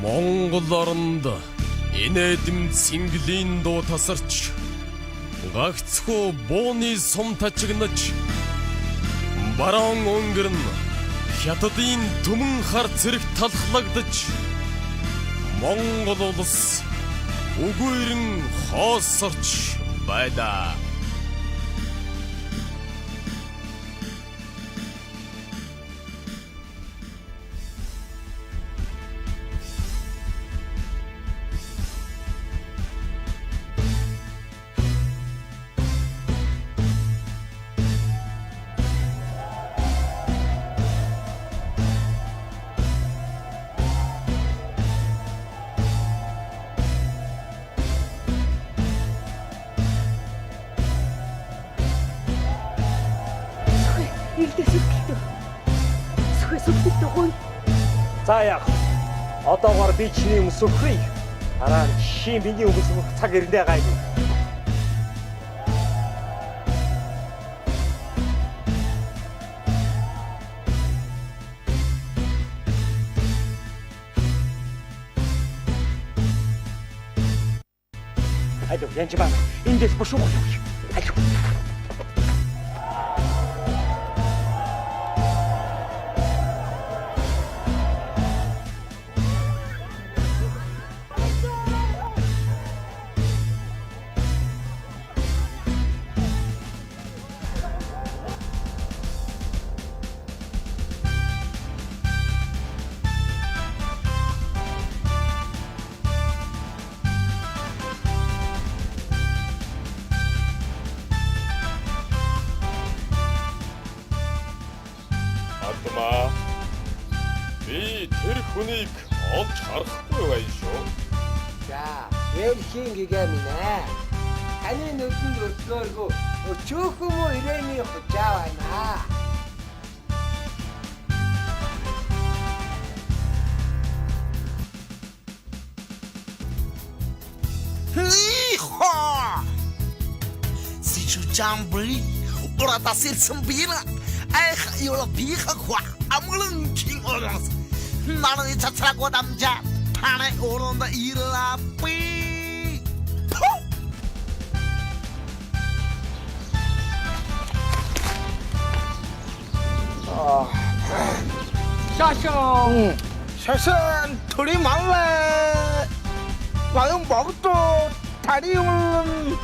Монгол оронд инээдэм цэнгэлийн дуу тасарч гагцхүү бууны сум тачигнаж баруун өнгөрн хятадын түмэн хар цэрэг талхлагдаж Монгол улс үгүйрэн хоосорч байлаа. За яах. Одоогоор би чиний өмс өгөхгүй. Дараа нь чи миний өмс өгөх цаг ирэндээ гайгүй. Хайду, янч ба. Эндээс бошуу гоё. Хайду. Би тэр хүнийг олж харахгүй байна шүү. За, Элхийн гэгээ минь ээ. Таны нүдэнд өдлөөргөө өчөөхөн мө ирээний хужаа байна. Jamboree, ora ta sirsan bina, ay yola biha kwa, amulang king oras. Nana ni chachra ko damja, thane oron da ira pi. Shashong, Shashan, turi mangla, mayung bagto, tari yung.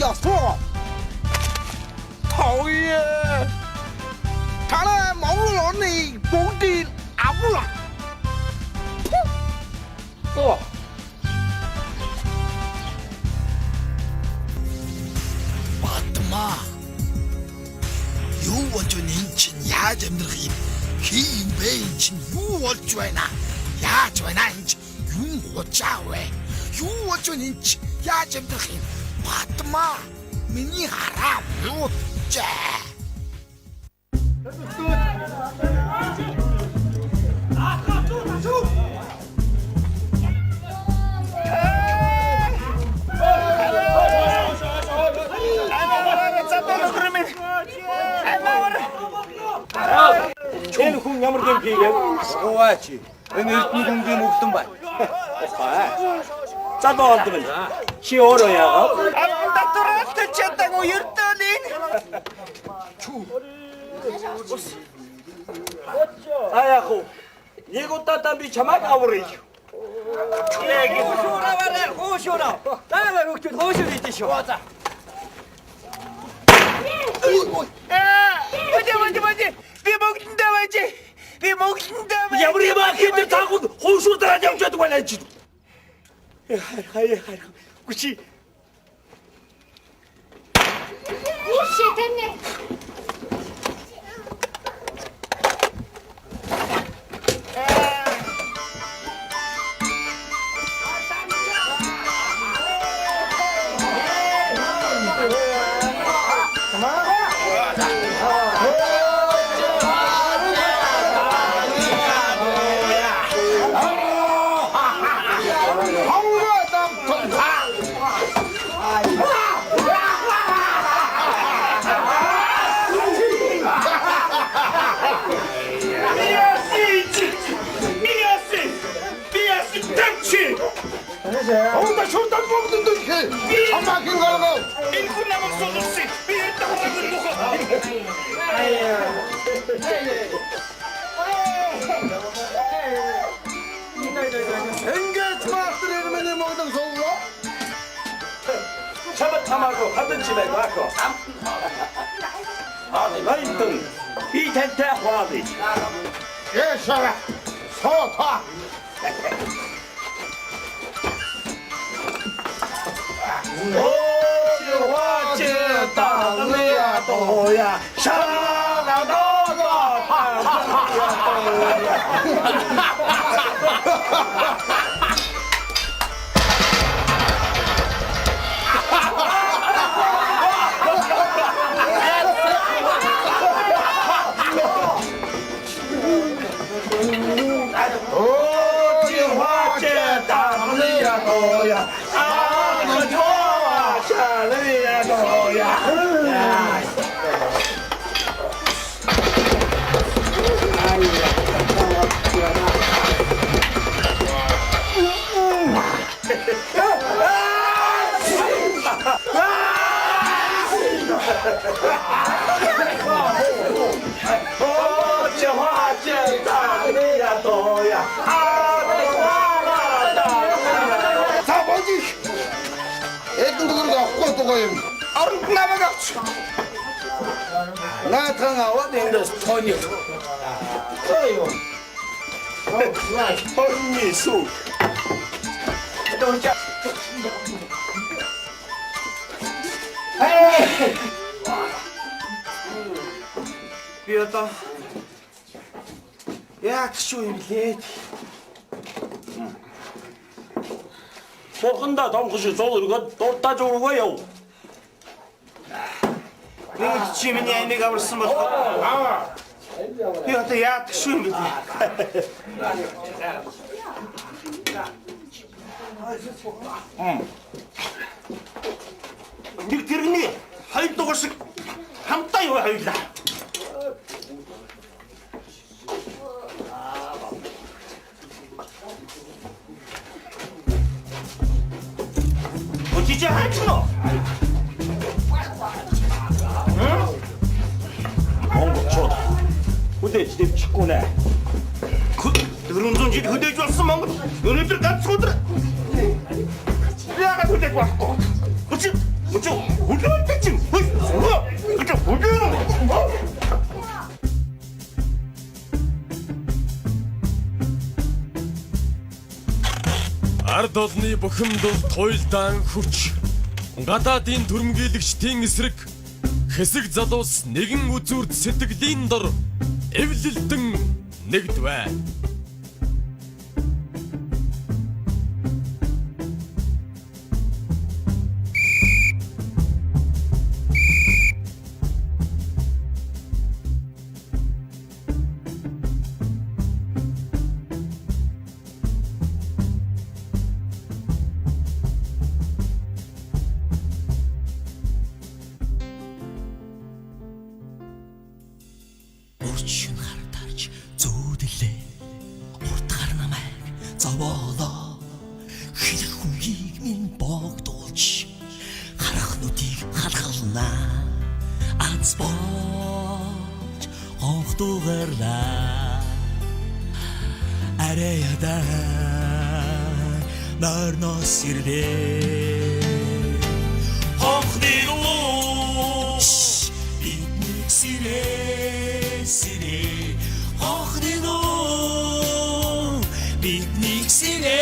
야, 쏘!讨厌! 다른 먹을 언니 목디 아무라! 또! 맞마! 유원준 인친 야점들이 기인배인친 유원주에나 야주에나 인친 유호자외 유원준 인친 야점들이 맞마! 미니 하람 못제! Энэ хүн ямар гэм хийгээд ууаач. Энэ эрдэнэ хүнгийн мөвдөн байна. За боолд байна. Чи өөрөө яагаад? Амдатураад чадаагүй ердөөний. Аа яах вэ? Нэг удаа би чамайг аврыг. Яг хөшөөрөө. Даавар хөгтөд хөшөөр идэж шүү. За. Мати. Би могтондаа. Ямар юм хийдэг таагүй хөшөөр дараад явж чаддаг байна чи. Хай. Гүчи. Ишэтэнэ. Ингээд маастер ирмэний Монгол соллоо. Чамд хамаагүй хатанч байг аахгүй. Баян би тантай хаваагүй. Яшаа. Соота. За боги. Эдэн дөрөг авахгүй дугаа юм. Ард намайг авч. Наатан аваад эндээс тооны. Ой. Хонни суу. Эдонча. Би одоо яг шүү юм лээ. Сорхонда домхош зоолгоод дуртаж өгөө яв. Нэг чи миний энийг аварсан болохоор би одоо яад шүү юм бэ? Нэг тэрний хоёр дугаар шиг хамтаа юу хоёлаа. Өчигч хаачихно. Монголчууд хөдөөж дэвчихгүй нэ. 400 жил хөдөөж болсон Монгол өнөөдөр ганц өдөр яагаад хөдөөж болохгүй? Хөдөөж чинь. Ард олны бухимдал туйлдаан хүч. Гадаадын түрмгийлэгчдийн эсрэг хэсэг залуус нэгэн үзүүрд сэтгэлийн дор эвлэлдэн нэгдвэ. Урчин хартарч зөөдлээ. Уртгаар намайг зовоолоо. Хэлэх үгийг минь богдуулж харахнуудыг халхалнаа. Аз болж хонхдуугарлаа. Ареяда нарнос ирлээ. Хонхны лууш биднийг сирээ хонхны луу биднийг сирээ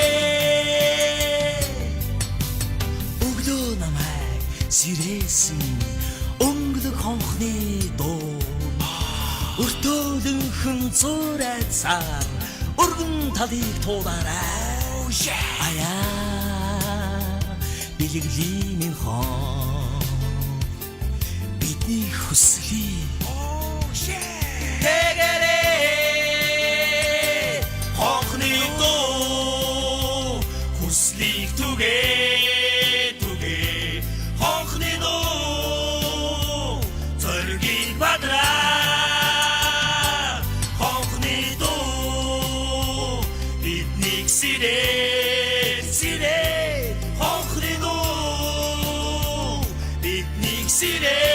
өглөө намайг сирээсэн өнгөлөг хонхны дуу өртөөлөнхөн зурайцаар өргөн талыг туулаарай аяа бэлгэлийн хон бидний хүслийг тэгэрээ хонхны дуу хүслийг түгээ хонхны дуу зоригийг бадраа хонхны дуу биднийг сирээ хонхны дуу биднийг сирээ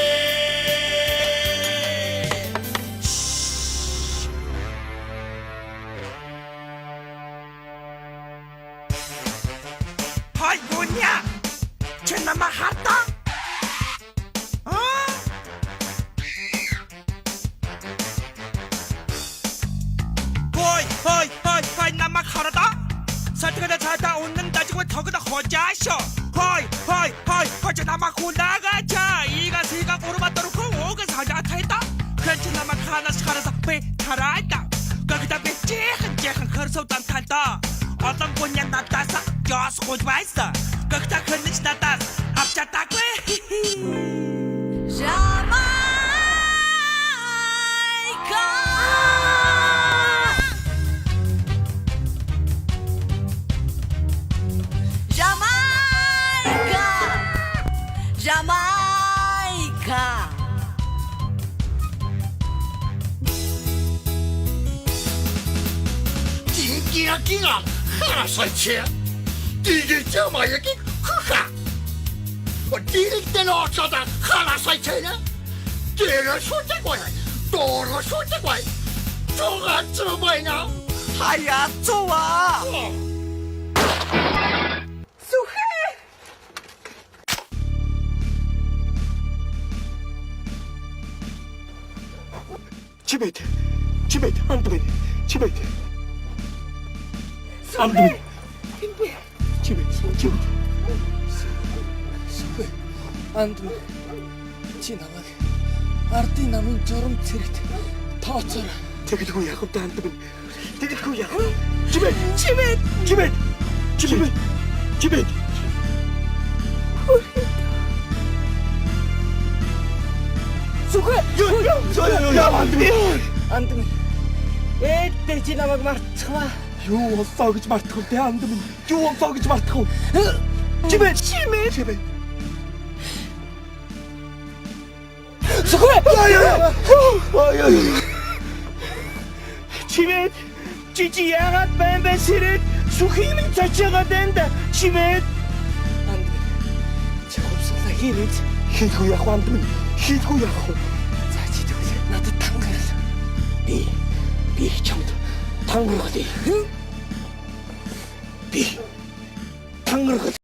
다 웃는다 지금 턱에다 호자쇼 허이 허저나마 굴나가자 이가 세가 오르마도록 오가 사자 타있다 괜찮나마 하나씩 하나서 배 타라있다 거기다 배 찌한 커서 단탄다 어떤 분야 나타서 여수 오지 마있어 거기다 걸리지 나타서 앞자 딱왜 자마이카 띵기가 하나 설치 이게 자마야기 흐하 띠릴 때는 어쩌다 하나 설치냐 띠를 손대고야 또로 손대고야 쪼가 쪼봐이나 하야 좋아 집에 안드맨 집에 안드맨 집에 андмын чи намайг ардын намын журам цэрэгт тооцоорой. тэгэлгүй яах вэ андмэн тэгэлгүй яах 집에 Сүхэ 야 안드맨 андмын ээдтэй чи намайг мартчихваа. юу болсоо гэж мартах вэ андмэн юу болсоо гэж мартах вэ 집에 Сүхэ 집에 지지 яагаад баймбай сэрээд сүхийн минь цачаагаад байна 집에 андмын чи хувцлаа хиймэд хийдгүй яах вэ андмэн хийдгүй яах вэ за чи тэгвэл надад тангарал. би чамд тангаргалъя би тангаргал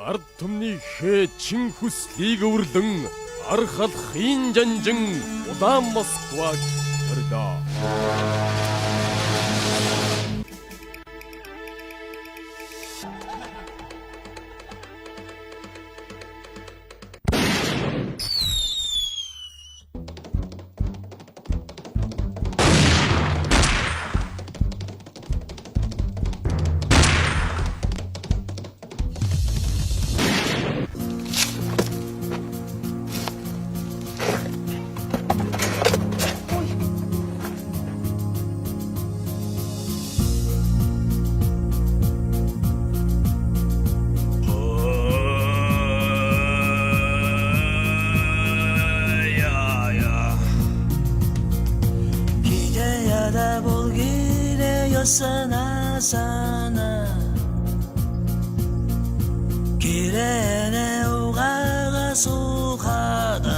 Ард түмний хээ чин хүслийг өврлөн архалахын жанжин удаан Москваг төрдөө. 기대하다 볼길에 였으나 사나 길에 내 오가가 속하다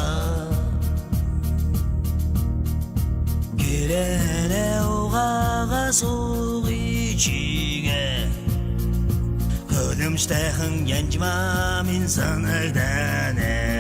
길에 내 오가가 속이 지게 거듭시대흥 연지마 민선을 다네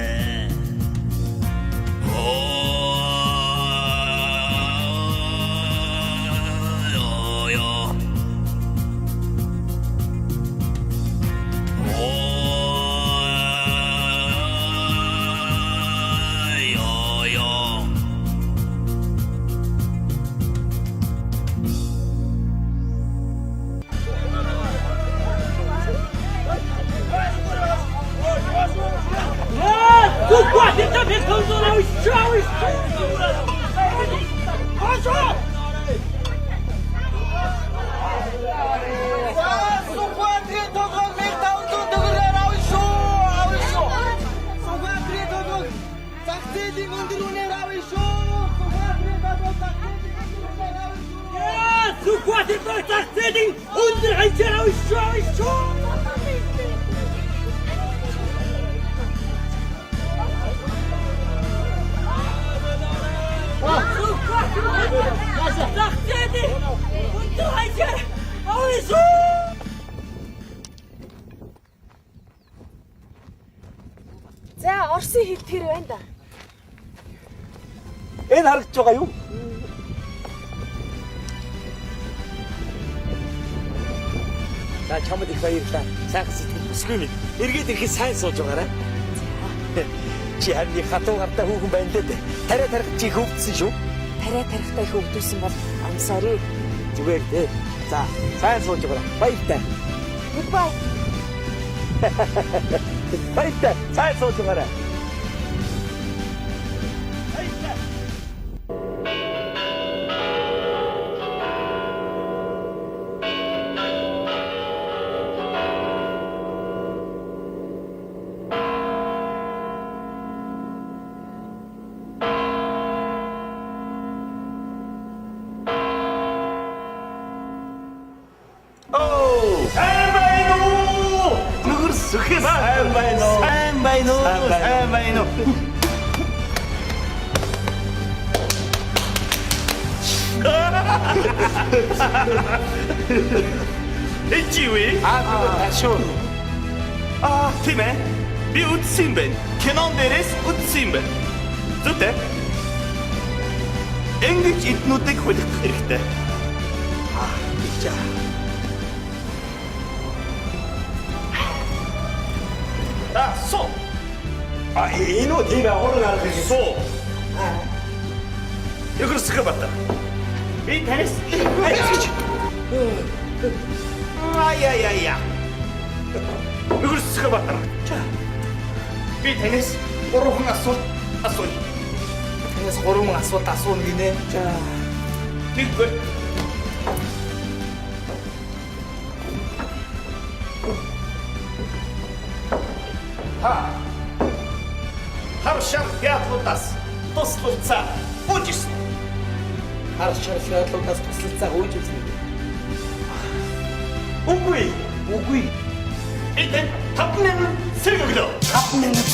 와 За Орсын хэл тэр байна да. Энэ харагдаж байгаа юу? За чамд их баярлалаа. Сайхан сэтгэл бүсгүй минь. Эргээд ирэхэд сайн сууж байгаарай. Чи харин хатуу гартаа хүүхэн байна лээ. Тариа тарих чи хөвдсөн шүү. Тариа тарихтай хөвдүүлсэн бол I'm sorry. Зүгээр дээ. За сайн сууж байгаарай. Баяртай. Goodbye. Баяртай. Сайн сууж байгаарай. Эчиви? Шүү. Тийм ээ. Би үтсэн байна. Кинон дээрээс үтсэн байна. Зүтэй. Ингэж эднүүдийг хөлөх хэрэгтэй. За. Суу. Энэ үү тийм аврал арга Суу. Өгөрсгөө бата. Би танис. Ай. Өгөрсгөө бата. Би танис 3 асуулт асууя. Танаас 3 асуулт асууна гинэ. За. Тэгвэл Харшаа яатлуудаас туслалцаа үжсэн. Харшаа яатлуудаас туслалцаа үжсэн. Үгүй. Эдэн 5 минут сэргэлөө. 5 минут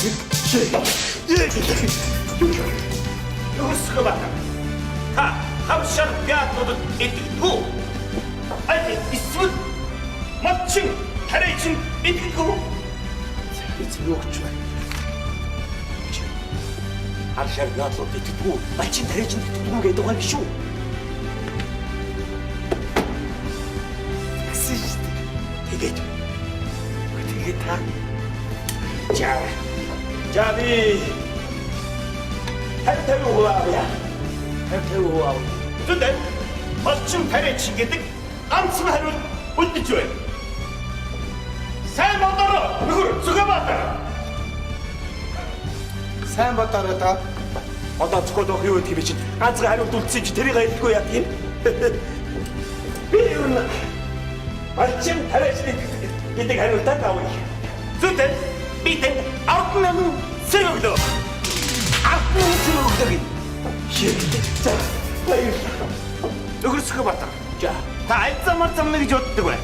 Өгөрсгөө бата. Харшаа яатлуудад итгэв. Ай эсвэл матчин тариачин итгэв. Эцгөөч байна. Харшаа яатлууд итгэв. Матчин тариачин итгэв гэдэг байгаа биш үү? Тэгээд та Жаби хатаваа Түдэ малчин тариачин гэдэг ганцхан хариулт үлдэж байна. Сайн бодороо нөхөр зүгөө бата. сайн бодороо та. Одоо зөвхөн өх юу гэдгийг чинь ганцхан хариулт үлдсэн чи тэрийг хэлэхгүй яа тийм. Би юу нэ малчин тариачин гэдэг хариултаа тавья. Түдэ би тань 10 минут сэргэлөө. 10 минут сэргэлөө. За баярлалаа. Өгөрсгөө бата. За Та аль замаар замна гэж боддог вэ?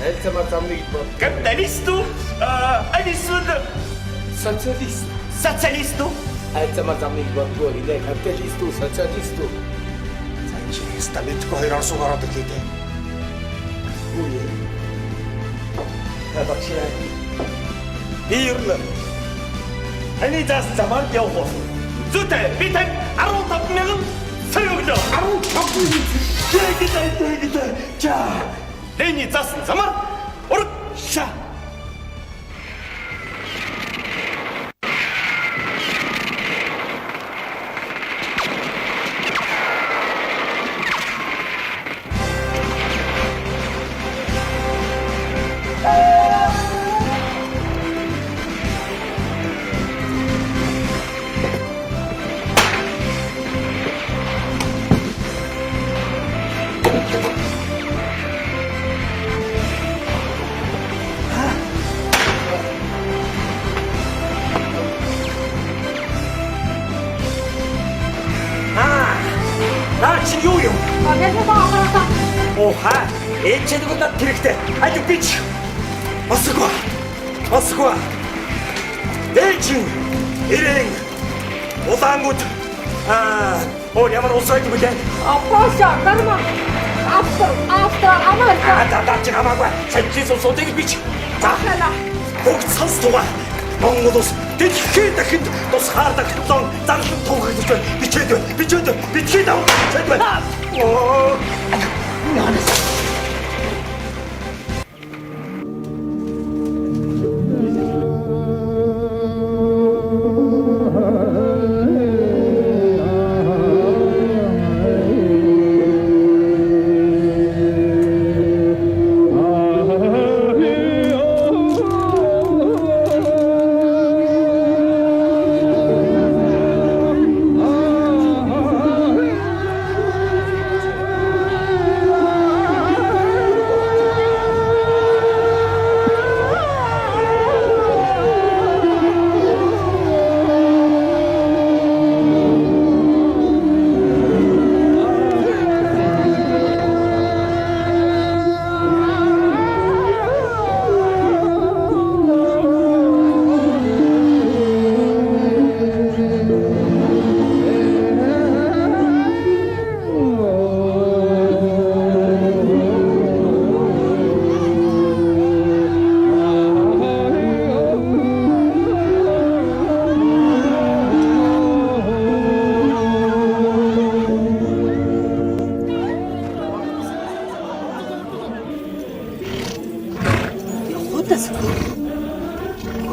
аль замаар замна гэж бод. Капиталист уу? Эсвэл Социалист. социалист уу? Аль замаар замна гэж бодгоо нэ капиталист уу социалист уу? За чи стабилтгүй хоёр орсог ороод ирлээ дээ. Үгүй. Табачаа. Бирл. Таны зас замаар явах. Зүтэй би тань 15 минут сэргэлөө. 15 минут. Тэгэж. За. Тэний засан замаар урд Ша. Наач юу юм? Оха, ээчэд удаа тэрэгтэй. Айд бич. Москва. Ээчин. Ирэн. Улаангууд. Ямар улсайд бүлээ? Польша, Герман, Австрия, Америка. Дадаач хамаагүй. Санчис улсуудыг бич. За. Бүгд сонс тугаа. Монгол улс дэлхийн дахинд тусгаардаг хлон зарлан туугдаж байна. Бичээд байна. Бичгээд авах гэж байна. Оо.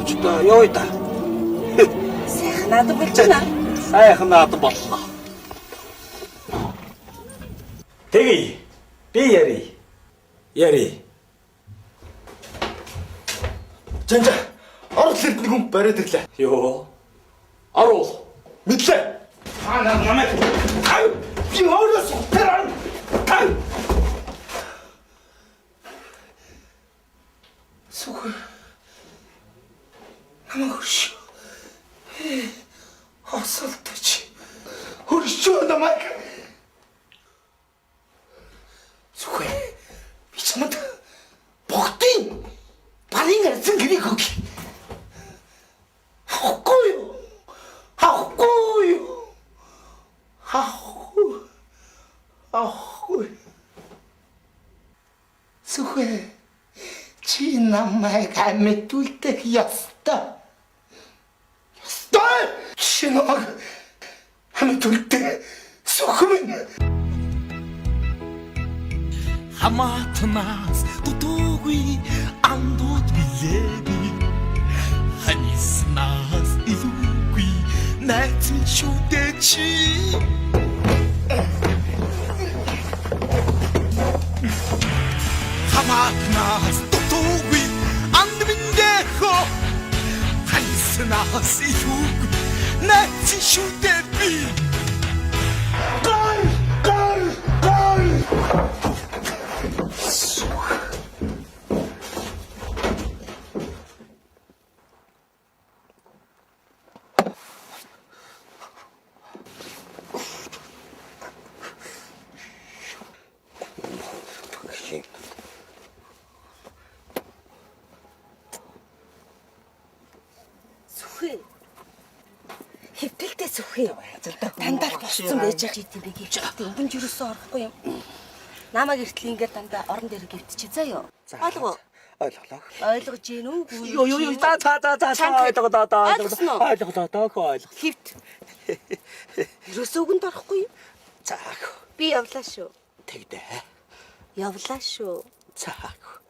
Өчтөө юу та? Сайхан надад болж байна. Сайхан надад боллоо. Тэгье. Би яри. Жанжа. Орол эрдэнэ хүн бариад ирлээ. Йоо. Орол. Мэдлээ. Хана намайг. Ай. Би орос тэрэн. Ай. Сухэ. Намагш. Хасалтач. Хөршөө намайг. Сухэ. Би чамд богдын балин арсан гэрийг өг. Ахгүй. Сухэ. Чи намайг амьдуулдаг ёстой. Чи намайг амьдуулдаг сухмын. Хамаатнаас дутуугүй андууд билээгүй ханиснаас илүүгүй найз шүдэ чи хамаатнаас дутуугүй анд миндехо ханиснаас илүүгүй найз шүдэ би Гол! Сүхий. Хэвтэлтэй сүхий. Дандаа босцсон байж байгаа юм бэ гэвч өнгөн жирөөсөө орохгүй юм. Намайг эртэл ингээд дандаа орон дээр гівтчих заа юу. Ойлгоо. Ойлголоо. Ойлгож гин үгүй. Ёо ойлголоо. Хэвт. Ерөөсөө үгэнд орохгүй юм. Заах. Би явлаа шүү. Тэгдэ. Явлаа шүү. Заах.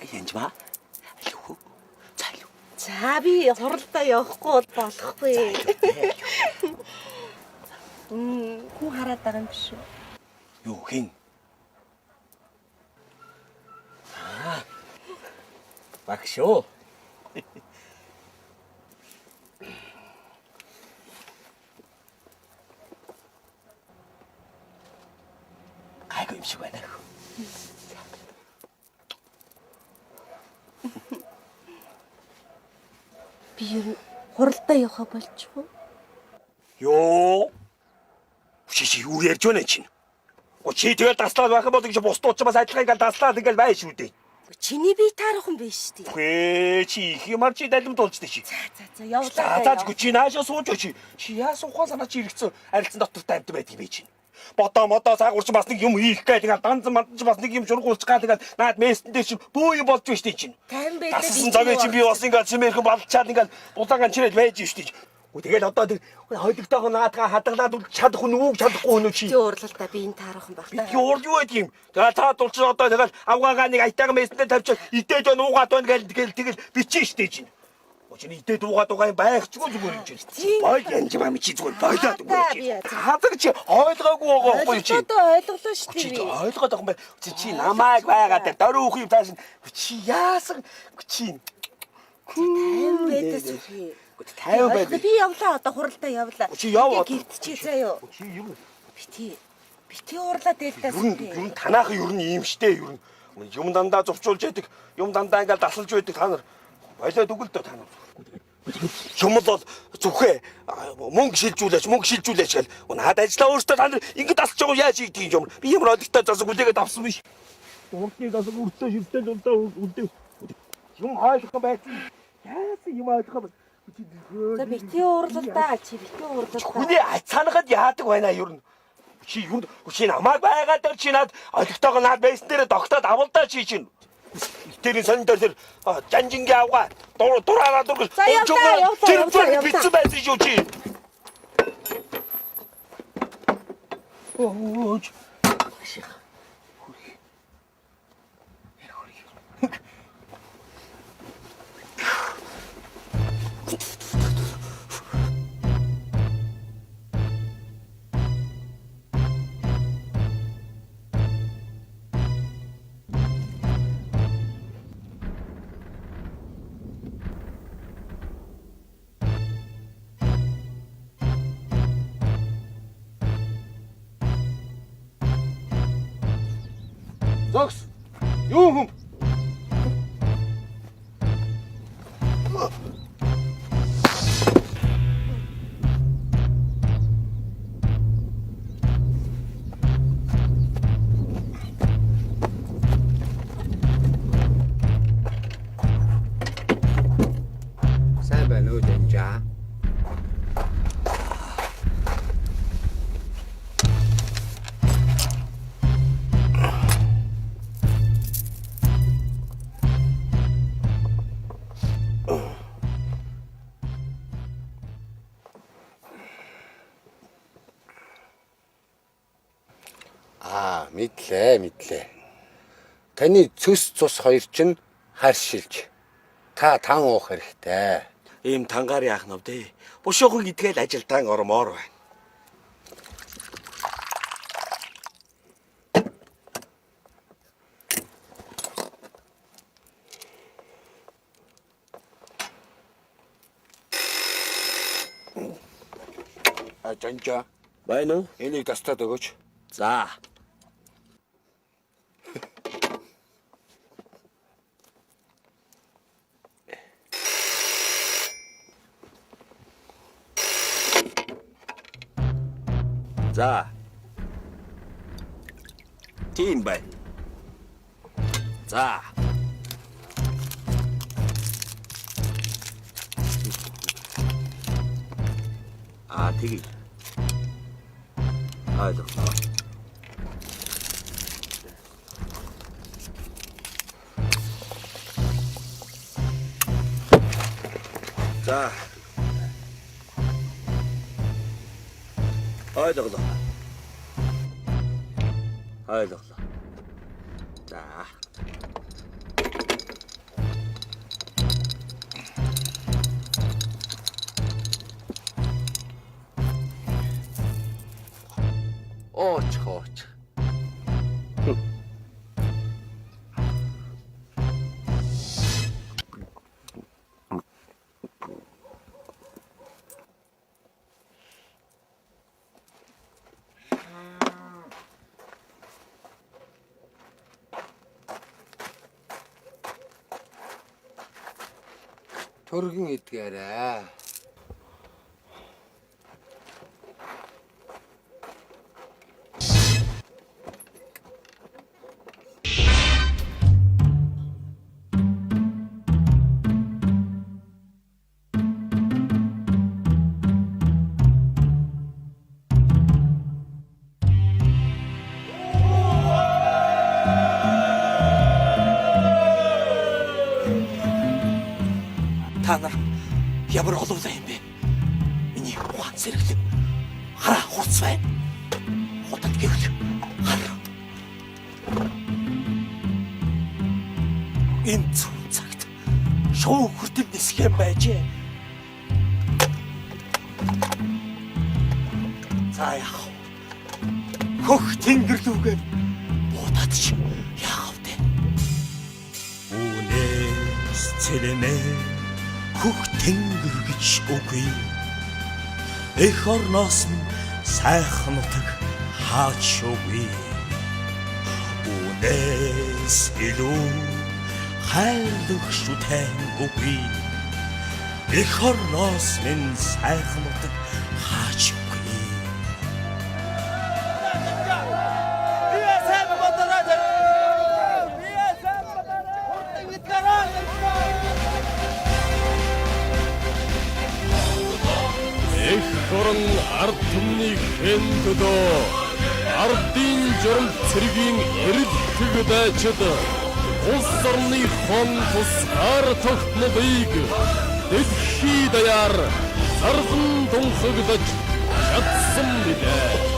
Янжма. Алуу. Цаалуу. За би хуралдаа явахгүй бол болохгүй. Хүн хараад байгаа юм биш үү? Юу хин? Багшоо. Гайгүй юм шиг байна. Би юу хуралдаа явах болчихвоо. Ёо. Чи юу ярьж байна чинь? Чи тэгэл таслаад байх юм бол гэж бусдууд ч бас адилхан ингээл таслаад ингээл байна шүү дээ. Чиний бие таарах юм биш үү? Хөөе чи их юмар чи далимд болжтэй чи. За явлаа. За чи наашаа сууж чи. Чи яасан ухаан санаа чи иргэцэн арилцсан дотортой амт байдаг би чинь. бодоо саагурч бас нэг юм хийх гээ тэгээд данзан мандан ч бас нэг юм шургуулчих гаа тэгээд наад мессендээ чи бөө юм болж штий чинь. Тайван байдаг. Тассан цагаа чи би бас ингээд чимээрхэн болчаад ингээд булаагаан чирээд байж штий. Тэгээд одоо тэр хойлогтойгоо наадгаа хадгалаад чадах нүг чадахгүй нү чи. Чи уурлалтаа би энэ таарах байх та. Би уурж юу гэдэг юм. Тэгээд та дулч одоо тэгээд авгаагаа нэг айтайгаа мессендээ тавьчих идээд нуугаад байна тэгэл бичин штий чинь. Очны идээд уугаад байгаа юм байхчгүй зүгээр юм чинь. Бой янжмаа чи зүгээр бойлоод өгөөч. Хазар чи ойлгоогүй байгаа байхгүй чи. Одоо ойлголоо шүү Чи дээ. ойлгоод байгаа юм байна. Чи намайг байгаад дөрөв үхий тааш чи яасан чи. Тайван байдаг зүхий. 50 байдаг. Би явлаа одоо хуралдаа явлаа. Чи яв. Гівтчихээ заяа. Чи юу? Бити уурлаад ээлдээс. Ер нь танаахан ер нь юм штэ ер нь. Юм дандаа зовчулж яадаг. Юм дандаа ингээл дасалж байдаг та нар. Болоод өгөл дөө та нар. Юм бол зүхээ мөнгө шилжүүлээч гэл. Наад ажиллаа өөртөө та нар ингэ дасч байгаа яаж ийгдгийг юм. Би ямар одогтой засаг үлээгээд авсан биш. Уртны засаг өртөө шивтэй зулдаа үлдээ. Юм ойлгох байсан. Яасан юм ойлгох. За бити уурлалтаа чи бити уурлалтаа. Хүний ацаанахад яадаг байна ер нь. Чи намайг байгаад тэр чи над олигтойгоо над байсан дээр тогтоод авалдаа чи чинь. Тэр сан дээр жанжингийн авгаа дураараа дургал. Тэр бицэн байсан шүү чи. Ооч. Зогс. Юу хүм? Сайн байна уу Жанжаа? Мэдлээ. Таны цөс цус хоёр чинь харшилж. Та тан уух хэрэгтэй. Ийм тангаар яах нь вэ? Бушуухан идгээл ажилдаан ормоор байна. Жанжаа. Байна уу? Энийг тастаад өгөөч. За. За. Тийм байна. За. Тэгье. Ойлголоо. За. Ойлголоо. За. Ооч. Төргөн идгээрээ. Та нар ямар оловлаа юм бэ? Миний ухаан сэргэлэн хараа хурц бай. Хотод гэвэл хараа. Энэ цүн цагт шоу хүртэл нисэх юм байжээ. За яах вэ? Хөх тэнгэр лүүгээ буудаад чи яах вэ? Үнээс цэлэмээ хөх тэнгэр гэж үгүй. Эх орноос нь сайхан нутаг хаач үгүй. Үнээс илүү хайрлах шүтэн үгүй. Эх орноос минь сайхан нутаг хаач үгүй. Орон ард түмний хэн төдөө ардын журам цэргийн эрэлтэг дайчид улс орны хон тусгаар тогтнодыг дэлхий даяар зарсан тунхагдаж чадсан билээ.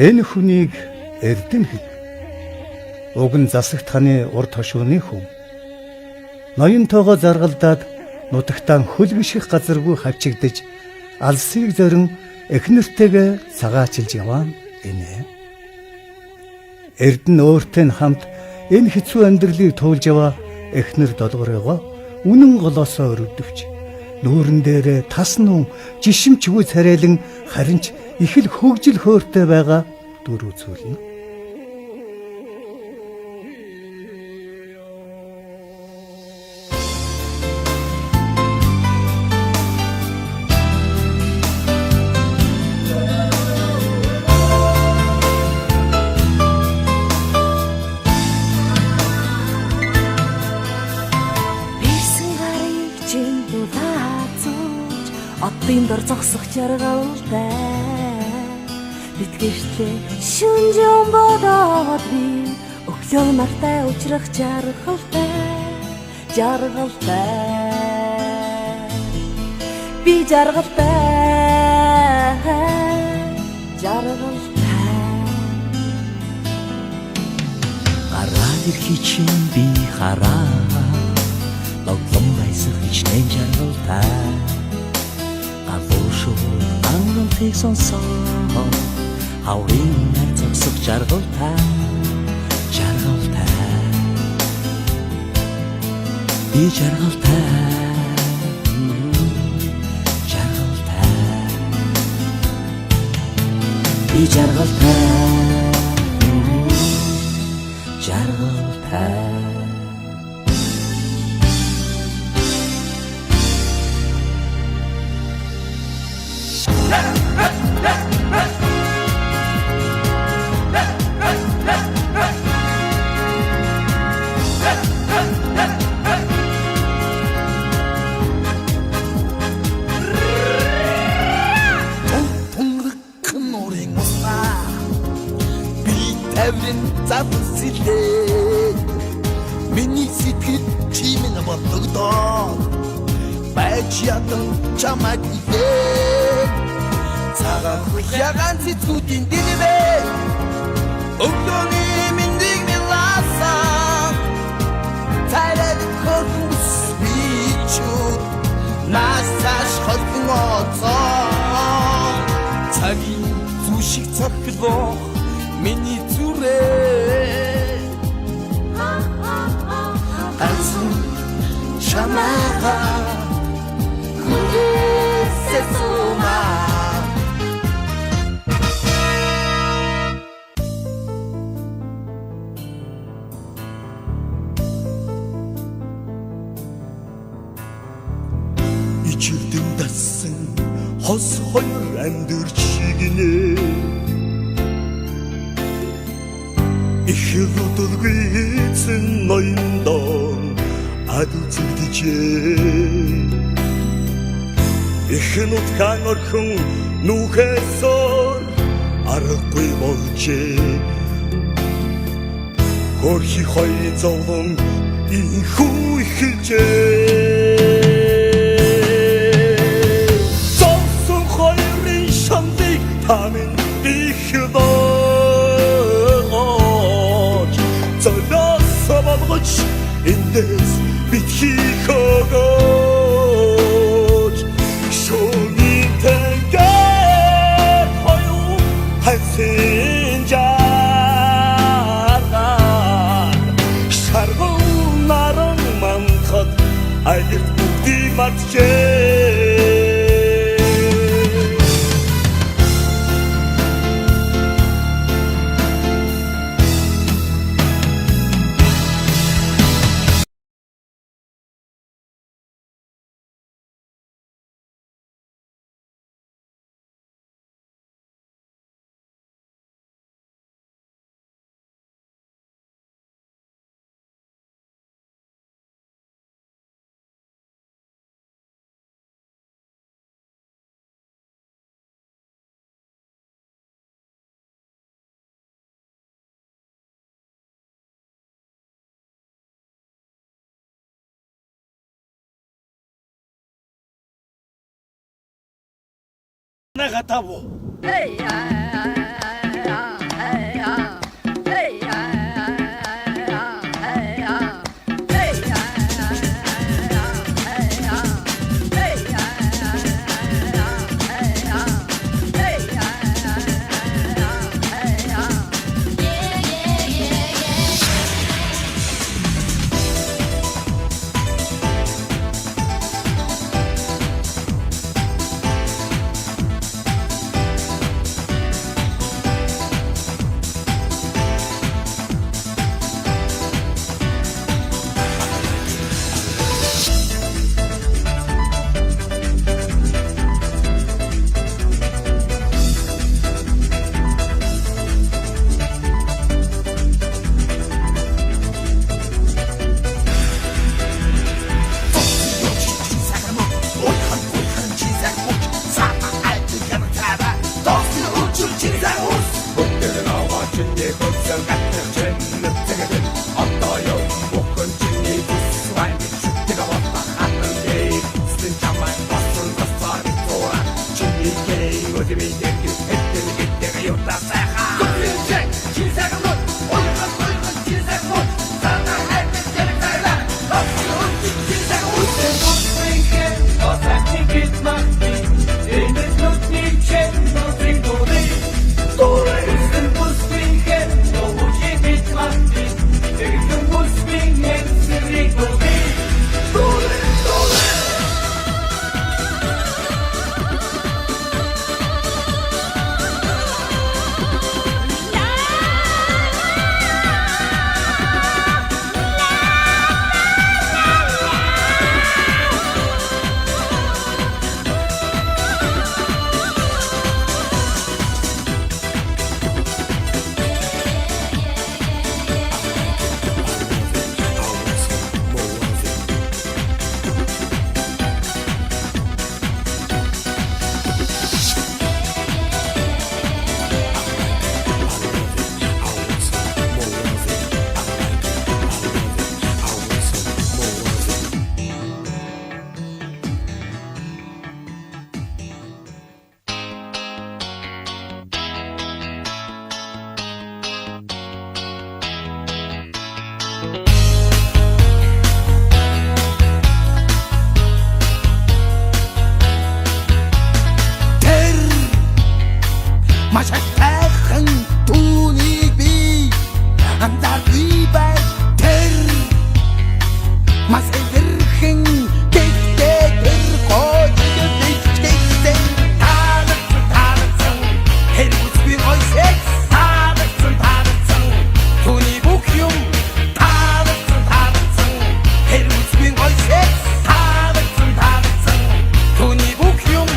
Энэ хүнийг эрдэм хэд. Уг нь засагт ханы урд хошууны хүн. Ноёнтойгоо заргалдаад нутагтаа хөлбөших газаргүй хавчигдж алсыг зорин эхнэртэйгээ цагаачилж яваа гинэ. Эрдэнэ өөртөө хамт энэ хэцүү амьдралыг туулж яваа эхнэр долгоройгоо үнэн голоосоо өрөвдөвч нүүрэн дээрээ тас нун жишимчгүй царайлан харин ч их л хөгжил хөөртэй байгаа дүр үзүүлнэ. Оддын дор зогсох жаргалтай битгэртэй шүнжэн бодоод би өглөө нартай ujрах жаргалтай би жаргалтай гараад ирхий чинь би хараа логлом байсах ичнэн жаргалтай ангалтыг сонсоо хаврын найзамсах жаргалтай би жаргалтай би жаргалтай Миний сэтгэл чимэн бодогдоо байж ядан чамаг ивэ цагаан хуягаан цэцгүүдийн дэрвэ Түшиг цохилоо миний зүрээ Ганцхан чамайга хүлээсэсүмаа Ичилдэн дасан хос хоёр амьдэрч гинэ их лутулгүй эзэн ноёндон адүцэгдэжээ их нутгаан орхон нүхэсор аргагүй болжээ хөрхи хоёрын зовлон инхүү ихэлжээ Amen. Ich lodge, so lost of a much in this bitchy cogot. Show me the get for you, I've seen Jan. Shargo Naran Mankat, I did the match. Nagatawo. Hey, маш хайхан түүнийг би анзааргүй бай тэр маш эвэрхэн гэхдээ тэр гойж дэвчтэй таалагдсан хэрвээ би ойсэк таалагдсан түүний бүх юм таалагдсан хэрвээ би ойсэк таалагдсан түүний бүх юм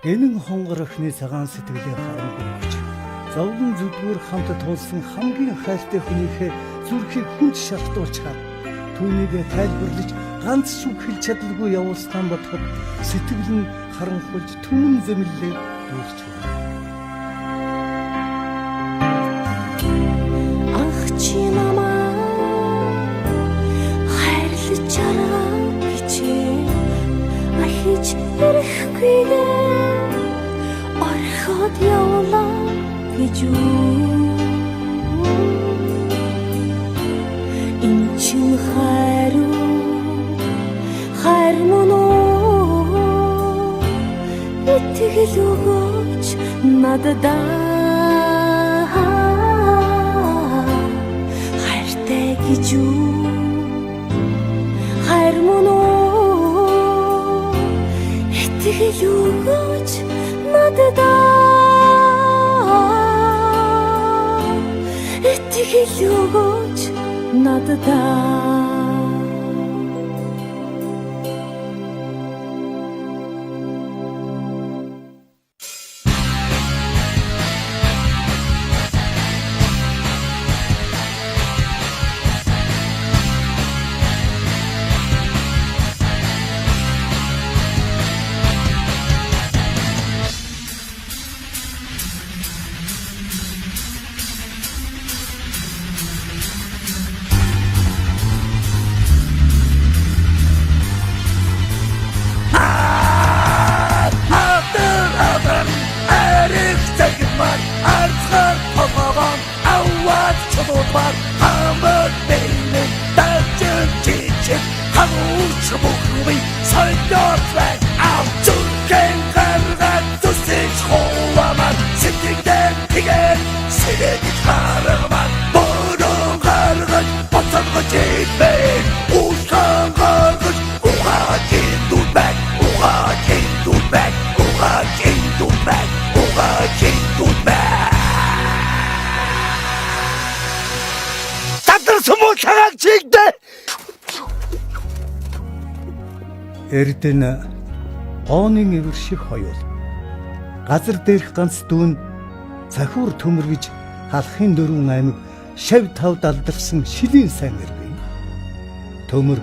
Энэн хонгорохны цагаан сэтгэлээ харангүй өгч зовлон зүдгүүр хамт тулсан хамгийн хайртай хүнийхээ зүрхийг хүнд шалтуулчаад түүнийг тайлбарлаж ганц шүг хэлж чадалгүй явуулсан бодоход сэтгэл нь харанхуйж түмэн зэмлэлээ дүүрч байна. Анх чи намаа хайрлаж чараа гэж ахиж ирэхгүйгээ орхоод явлаа гэж энэ чин хайр мөн үү итгэл өгөөч надад хайртай гэж хайр мөн үү итгэл өгөөч надад итгэл өгөөч надад Эрдэнэооны ивэр шиг хоёул газар дээрх ганц дүүн цахиур төмөргөж халахын дөрвөн аймаг шав тав далдарсан шилийн сайн эргэн төмөр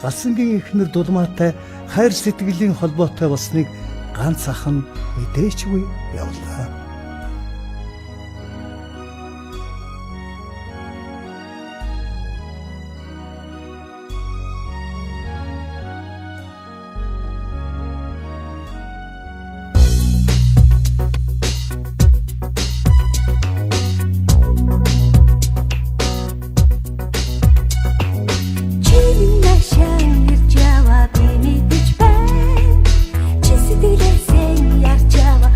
галсангийн эхнэр дулмаатай хайр сэтгэлийн холбоотой болсныг ганц ах нь мэдээчгүй явлаа. Чи сэтгэлээсээ ярьж аваа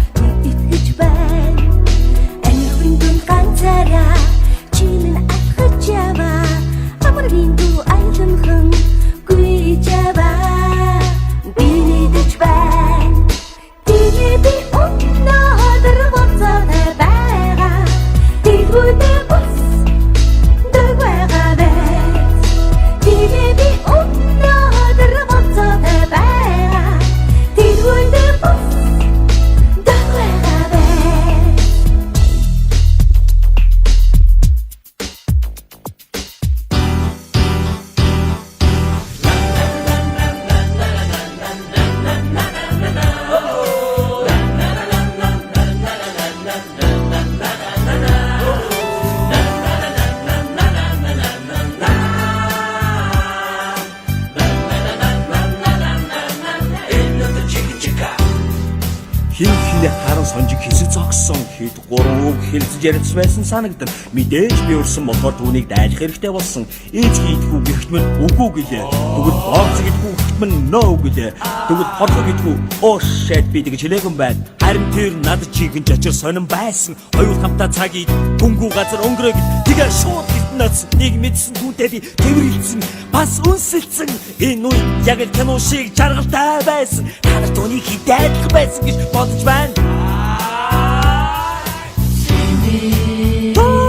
Онжиг хэсэг зогссон хэд гурван үг хэлцэж ярилцсан байсан санагдав. Мэдээж би өрсөн болохоор түүнийг дайлах хэрэгтэй болсон. Ээж хийдгүү гихт минь үгүй гэлээ. Тэгвэл бооц гэдгүү гихт минь нөө гэлээ. Тэгвэл хорлоо гэдгүү оо shit би гэж хэлээгүй байна. Харин тэр над чигэн жачир сонирн байсан. Хоёр хамтаа цагийг хөнгүү газар өнгөрөөг тэгээ шууд гитнаас нэг мэдсэн түүтэй би тэрэлсэн бас үнсэлсэн. Энэ үе яг л кино шиг жаргалтай байсан. Та нар түүнийг хидээд байсан гэж бодож байна.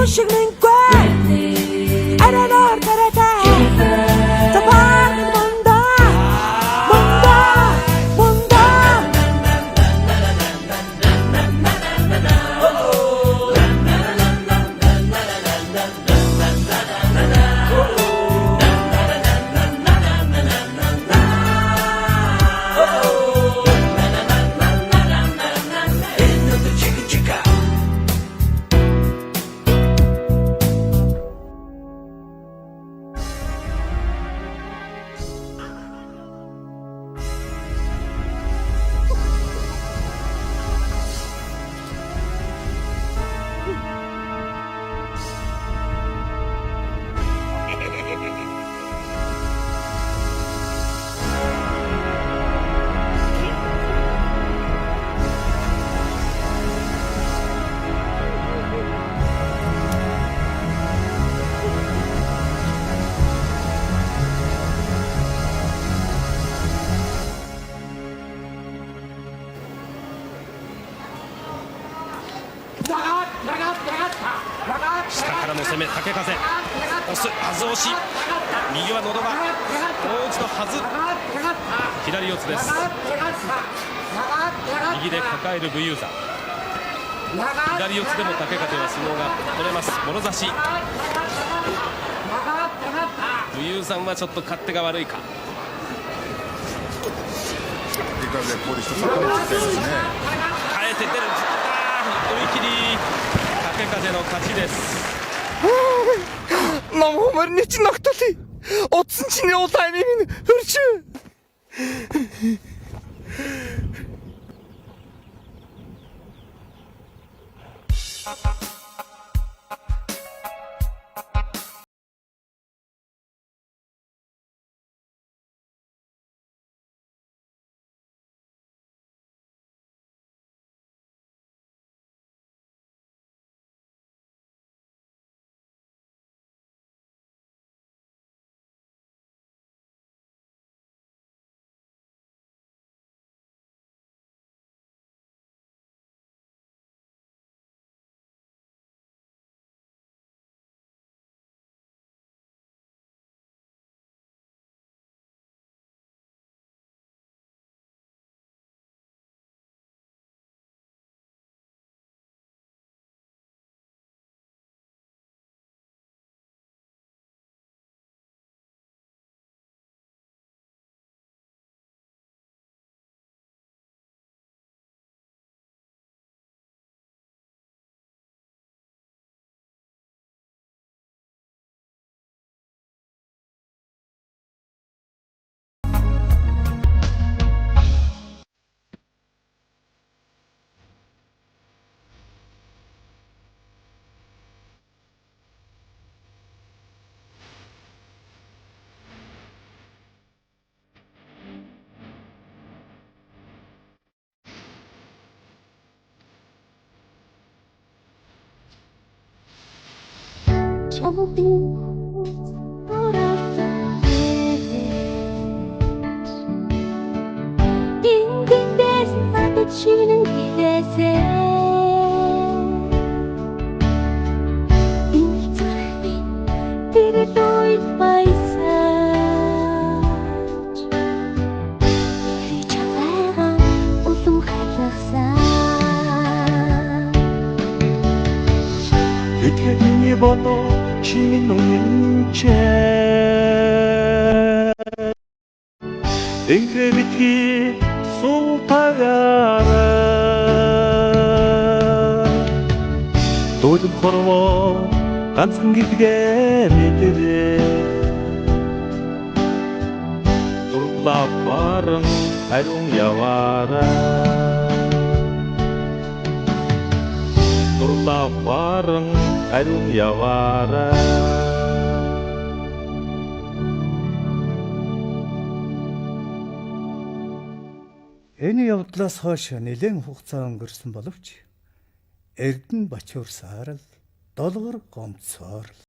Тошигнэнгүй араар тарата табан монда монда монда下からの攻め竹風押すはず押し右はのど輪もう一度はず左四つです右で抱える武勇山左四つでも竹風は相撲が取れますもろ差し武勇山はちょっと勝手が悪いか変えて出る追い切り竹風の勝ちです Нам хумарны чинь ногтолъё. Утсан чиний улааны минь хөрч. Энгрэ битгий суултагаараа дуулам хорвоо ганцхан гэдгээ мэдэрээ дурлаа баран хариун яваараа лаваран ариун яваарай. Энэ явдлаас хойш нэлээд хугацаа өнгөрсөн боловч Эрдэнэ Бачуурсаар л долгор гомцоор л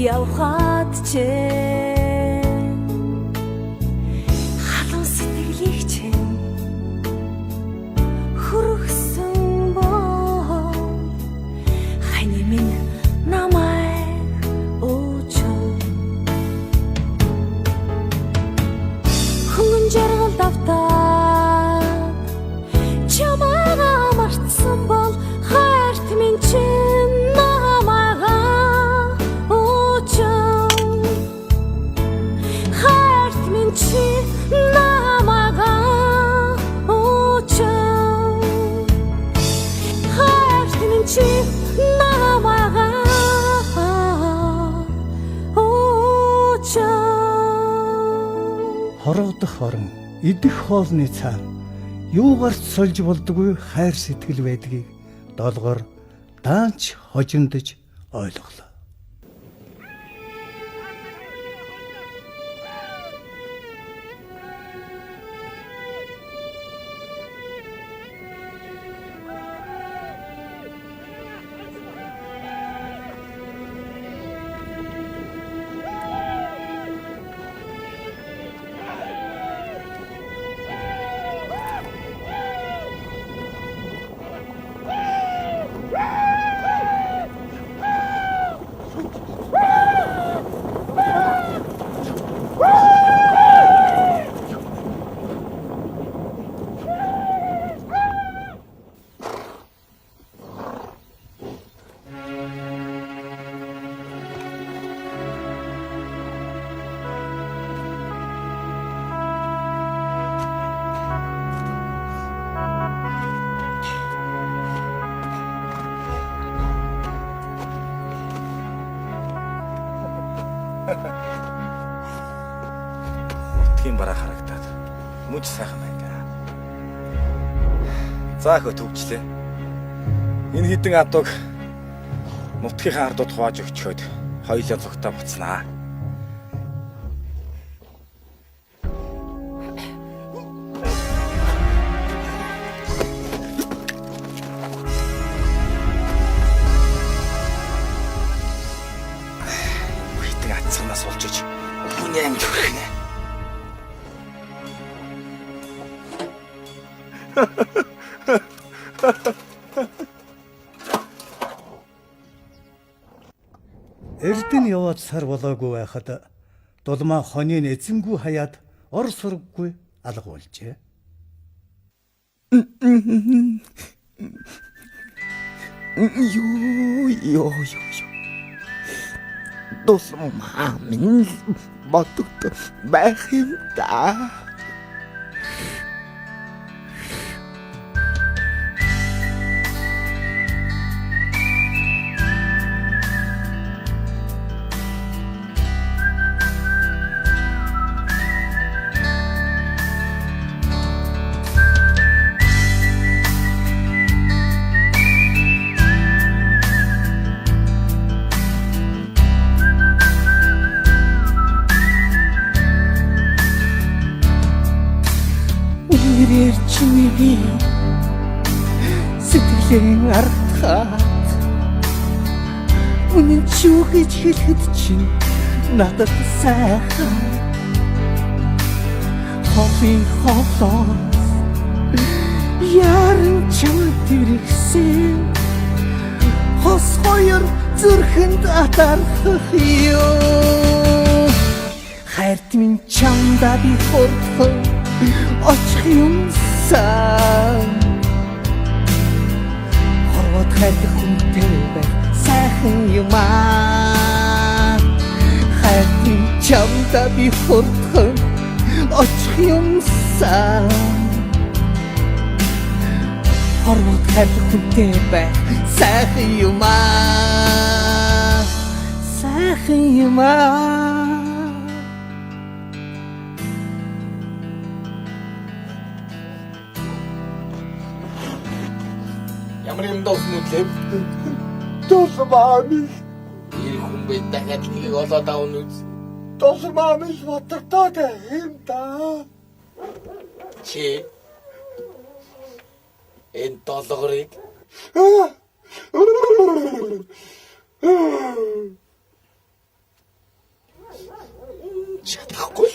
явхад чэ халуун сэтгэлийг чинь хүрхсэн боо хань минь намайг өчөө хөнгөн жаргал давтаад чамайгаа мартсан бол хайрт минь чинь Хорогдох орон идэх хоолны цаана юугаарч сольж болдгүй хайр сэтгэл байдгийг долгоор даанч хожиндож ойлголоо. Тийм бараа харагдаад мөч сайхан байна. За хөө төвчлээ. Энэ хідэн адууг нутгийн ардууд хувааж өгчөөд хоёулаа цогтоо буцнаа. Хідэн атсанаас олжиж хүний амьд хүрхнэ. Эрдэнэ яваад сар болоогүй байхад дулмаа хонийн эзэмгүй хаяад ор сурггүй алга болжээ. Юу. Дулмаа минь бодогдол байх юм да. Ирчмиги сэтгэлийн ардхаад үнэн ч юу гэж хэлэхэд чинь надад сайхан хофи хофлоос яран чамд ирсэн хос хоёр зүрхэнд атархах юу хайрт минь чамда би хурдхан очих юмсан хорвот хайрт хүнтэй байх сайхан юм аа хайрт минь чамда би хурдхан очих юмсан хорвот хайрт хүнтэй байх сайхан юм аа сайхан юм аа. Ямар юм доснудлээ? Тосмаами. Ир хүн бэ дахиад нэг олоод авна үз. Тосмаами батартаад юм да. Чи энэ толгорыг чадахгүй.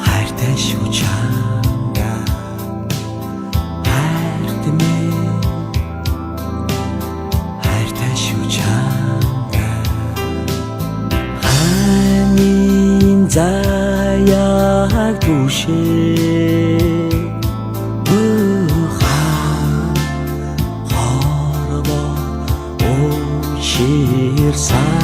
хайртай шүү чамда хайртай шүү чамда ханин заяаг түшээ хорво очирсан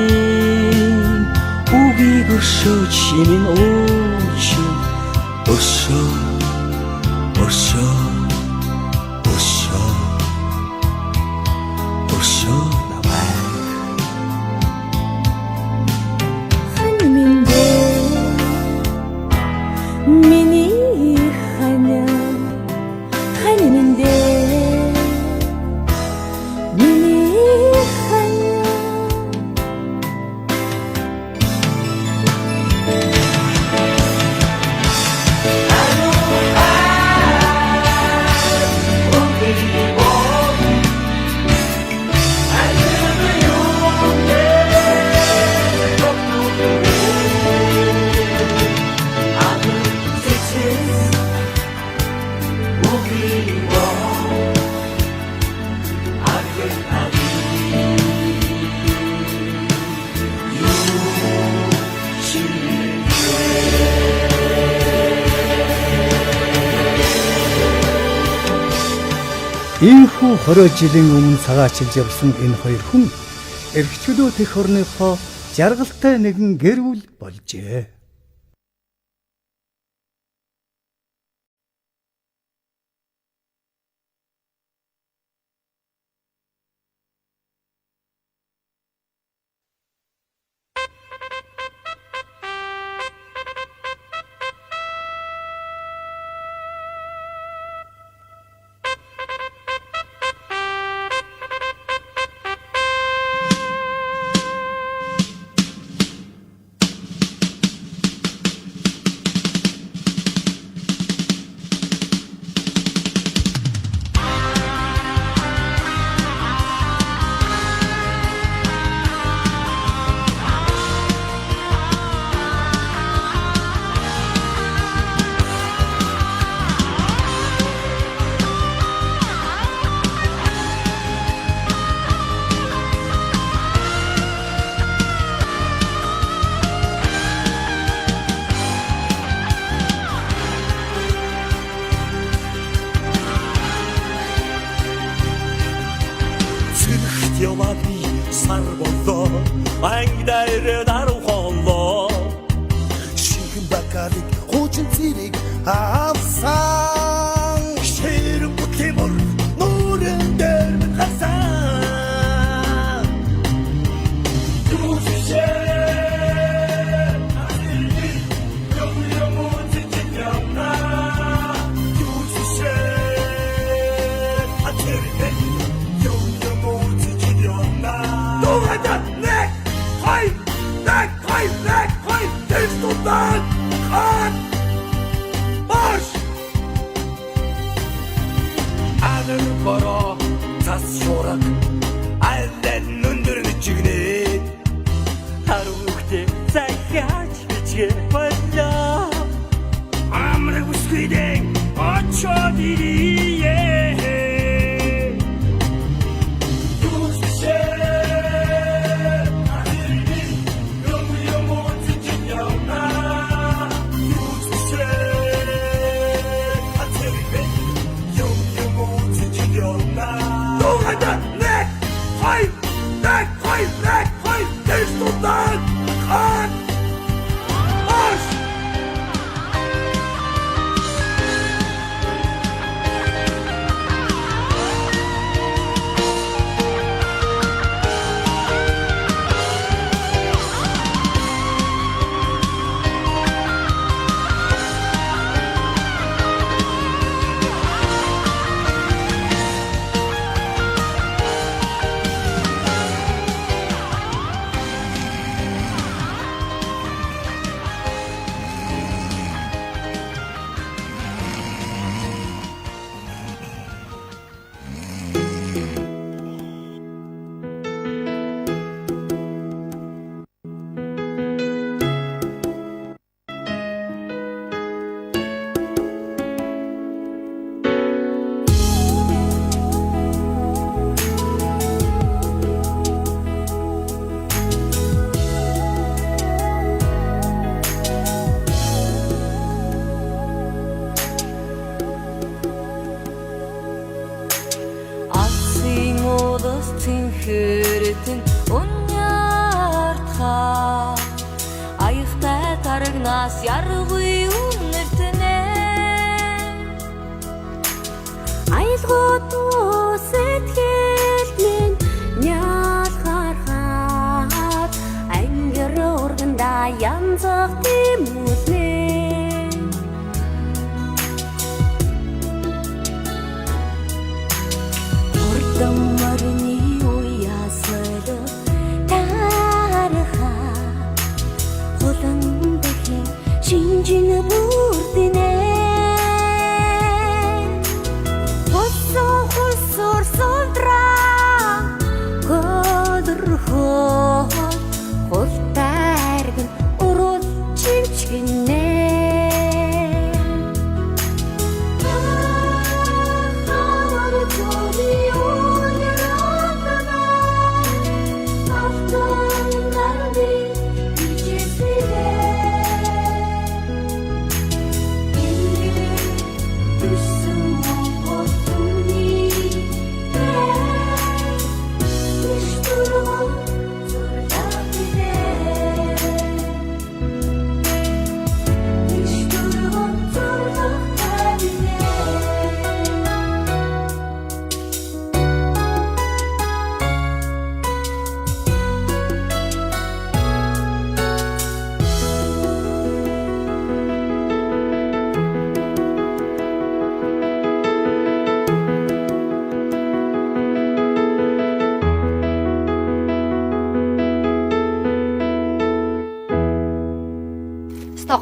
өчигдрийн үгийг өршөөж шинийн уучин өршөө навай хань минь миний ханя хань минь Ийхүү 20 жилийн өмнө цагаачилж явсан энэ хоёр хүн эрхчлүүд эх орныхоо жаргалтай нэгэн гэр бүл болжээ. тулаад хан марш Адэр бороо цас шуураг Айлдан өндөр чигнээ Харуугтэй захиач бичгээ болоо Амраг үсгийдэн очоод ирие Цэнхэртэн уньяартхаа Аяхтай тарагнаас яргүй үнэртэнэ Аялгууд сэтгэлд минь нялхархаад Ангир урганда янзах тэмүүлнэ Шинжин бүрдэнэ Хосоор сулдраа Годорхоод Хултайрг нь урууд чимчгэнэ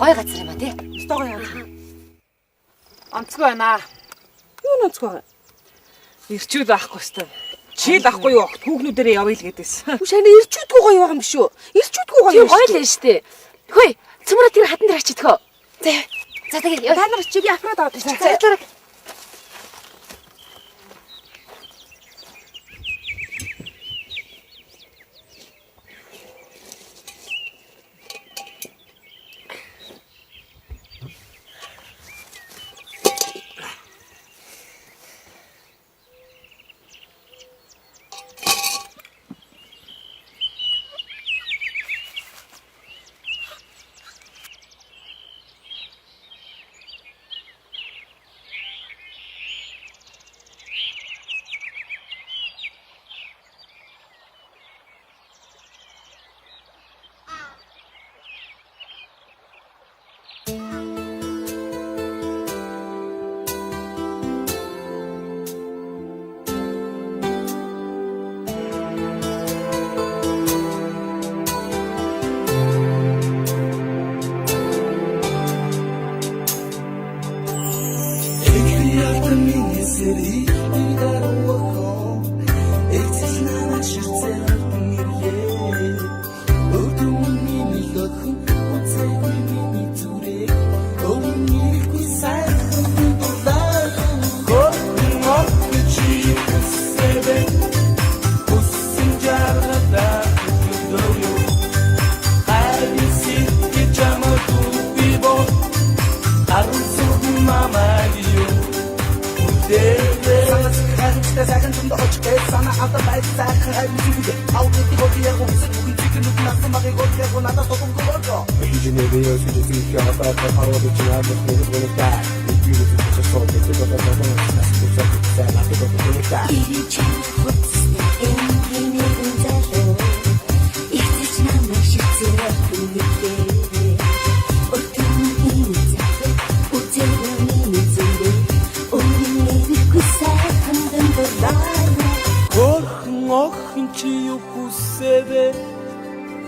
Гой газар юм а тий. Стогоо яа. Онцгой байна. Юу онцгой? Ирчүүд авахгүй өстой. Чи л авахгүй юу? Хүүхнүүдээрээ явъя л гэдээс. Шанаа ирчүүдгүй гоё байгаа юм биш үү? Ирчүүдгүй гоё юм шүү. Гоё л нь штэ. Хөөе, цөмрө тэр хатан дээр очидгоо. За тэгээ та нар чи би афраад аваад чи. За.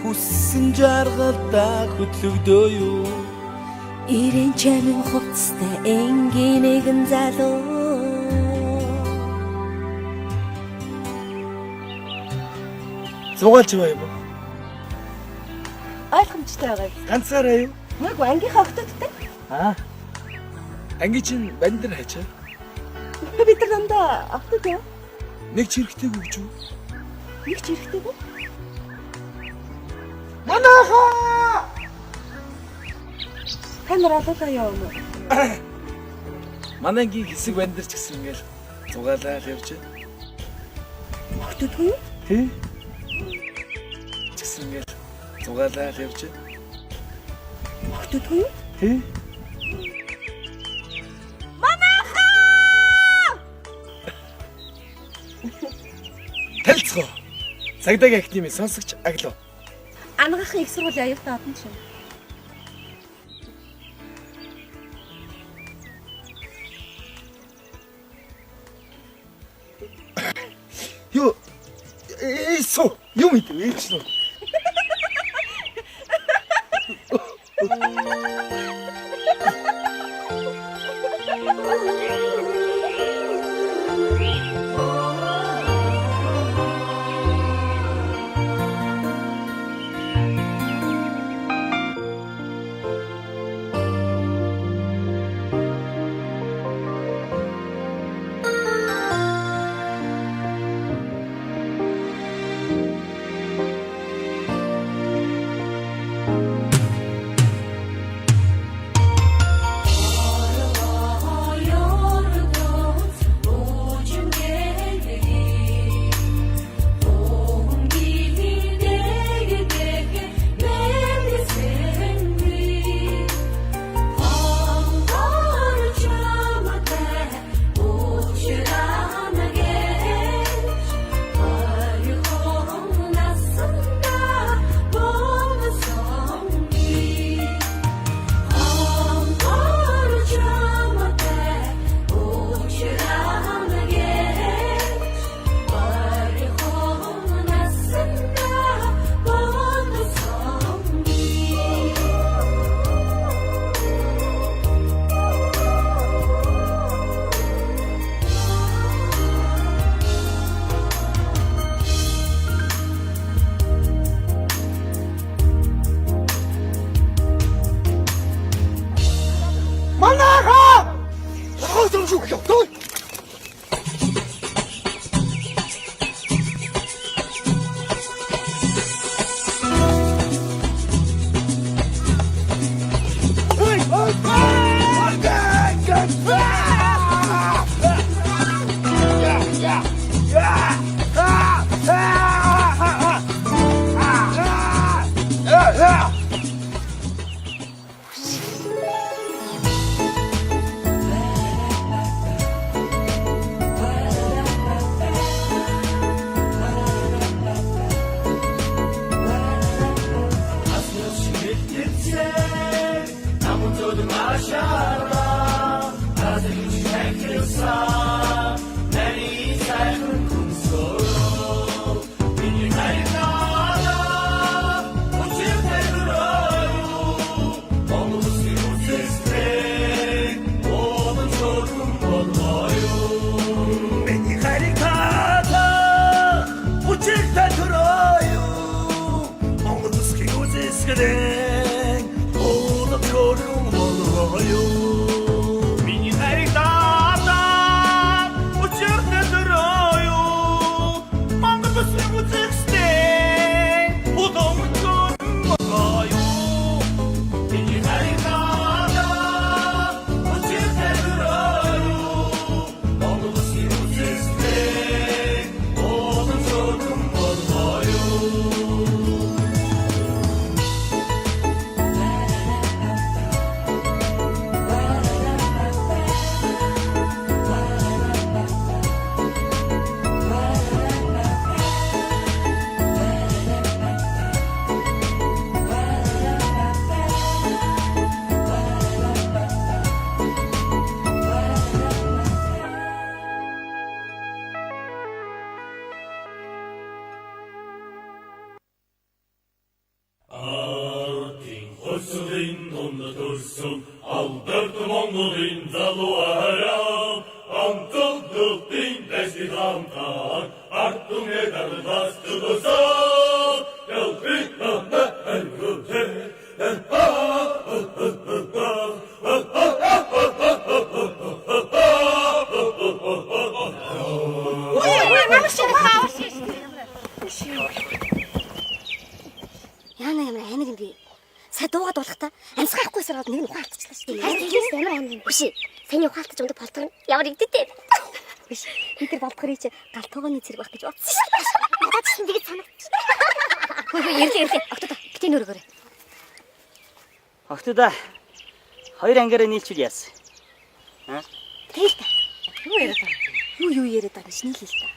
хүссэн жаргалтай хөтлөгдөө юу Ирэн чамин хувцастай энгийн нэгэн залуу зугаалж байгаа юм уу? Ойлгомжтой байгаа. Ганцаараа юу? Нэг ангийнхаа октодтой. Анги чинь бандэр хачаа. Бид нар дандаа октод яа. Нэг чирэгтэй өгч үү? Нэг чирэгтэй үү? Манайхаа! Камер алуулаа явна. Манайгийн хэсэг бандэр ч гэсэн ингээл зугаалаад явж байна. Октод үү? Тий. Ч гэсэн ингээл зугаалаад явж байна. Октод үү? Тий. Танилцгоо. Цагдаагийн академийн сонсогч Аглоо. Ангаахын их сургуулийн аюултай одон шүү. Юу эсо юм идэ ээчлээ. онно төрсөн алдарт Монголын залуу хараа амталтын дэсний хамтар артун эдарлас төгсөө ялбит намна аргүтэ Яна ямар амир юм бэ? Сая дуугаад болохта амсгаахгүй сараад нэг нь ухаалтчихлаа шүү дээ. Тэгээс ямар амир юм биш. Саяны ухаалтч өмдө болтгоо ямар игдэтэй. Биш. Бид болтгорыг чи галтгооны зэрэг байх гэж бодсон шүү дээ. Надад ч ингэж санагдчих. Хөөе ирлээ. Октод битэн өргөөрэй. Октодоо хоёр ангиараа нийлчүүл яасан. Тэгэл та. Юу яриад байгаа гэж нийлээ л та.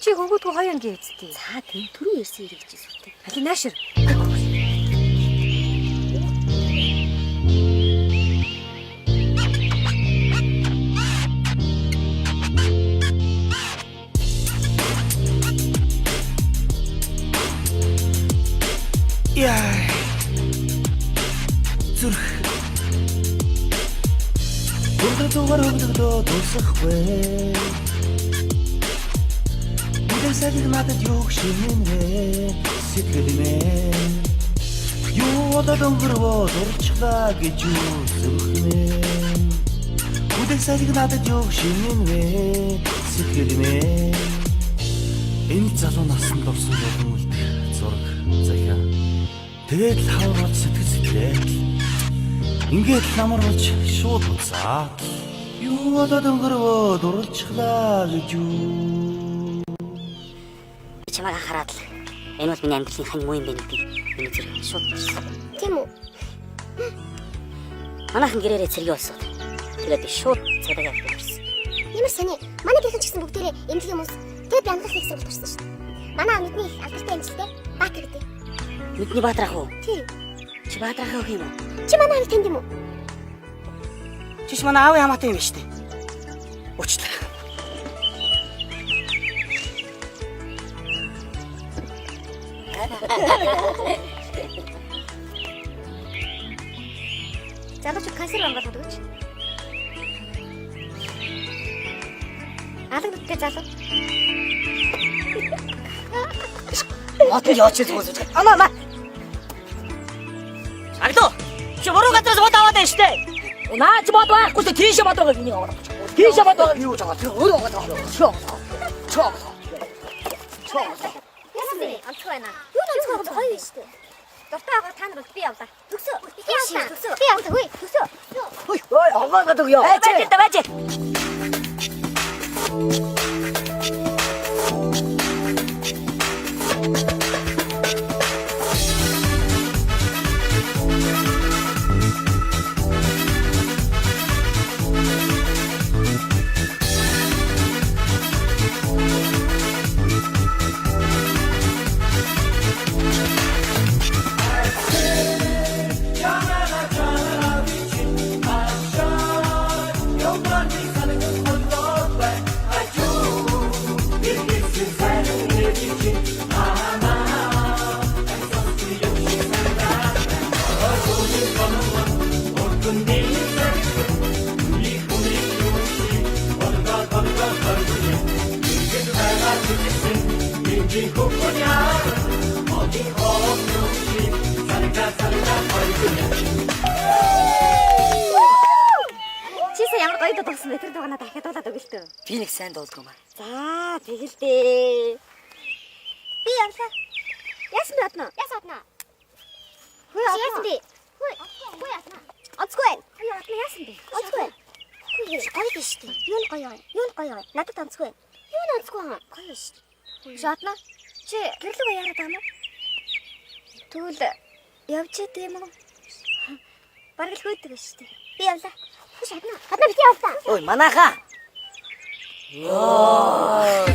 Чи хөнгөдгөө хоёр ангийн эзтэй. За тийм түрүү ярьсан хэрэг гэж сүртэй. Али наашир. Яа. Зүрх. Бүгдээр өгдөгдөө дуусахгүй. Бүдэрсэлийг надад юу шинэн вэ? Сэтгэлмээ. Юу одоо өнгөрвөө дурчлаа гэж юу зүрхмээ. Бүдэрсэлийг надад юу шинэн вэ? Сэтгэлмээ. Энэ залуу насанд орсон юм үлдэх зураг заяа. Тэгээд л хавар болж сэтгэл сэтгэл. Ингээд намар болж шууд буцаад. Юу одоо өнгөрвөө дурчлаа гэж юу. Чамайг хараад л энэ бол миний амьдралын хань муу юм байна гэдгийг миний зэрэг шууд бодсон. Тийм үү? Манайхан гэрээрээ цэрэг болсоо. Тэгээд шууд царайгаа авчихсан. Ямар сони. Манай гэрхэн ч гэсэн бүгдээрээ эмнэлэг хүмүүс тэгээд амлах хийсэн болчихсон шүү дээ. Манай мэдний их алдартай эмчилтэй Баатар гэдэг. Мэдний Баатар ах уу? Тийм. Чи Баатар ах юм уу? Чи манай аав танд юм уу? Чиш манай аав ямаатай юм шүү дээ. Уучлаа. Залууч канцер онгоод өгч. Алан бүтээ залуу. Мод яач зүгөөс. Амаа. Аглоо. Чи буруу газраас бод аваад байна штэ. Наач бод байхгүй ч тийш бод байгаа миний аваад. Тийш бод байгаа юу жагаа. Өөрөө байгаа. Чоо. Яасан бэ? Амцгүй байна. Юу амцгүй гоё юм штэ. Дуртай байгаа та нар би явлаа. Төгсөө. Би явлаа. Хөөе. Төгсөө. Ой, аваад өгөө. Бааж. Чисээ ямар гоё дуулсан бэ? Тэр дугаараа дахиад дуулаад өгөл төө. Би нэг сайн дуулдаг юм аа. За, тэгэл дээ. Би явлаа. Яасан бэ атна? Хөөе яасан бэ? Хөөе атна. Онцгүй. Хөөе атна яасан бэ? Онцгүй. Хөөе гоё биш үү? Юу нь гоё? Надад онцгүй. Юу нь онцгүй хаа? Гоё шүү. Шатна. Чи гэрлэг яарад байна уу? Тэгвэл явж идэм юм уу? Бараг л хөөдөг шүү дээ. Би явлаа. Адна бити явлаа. Ой, манайхаа. Йоо.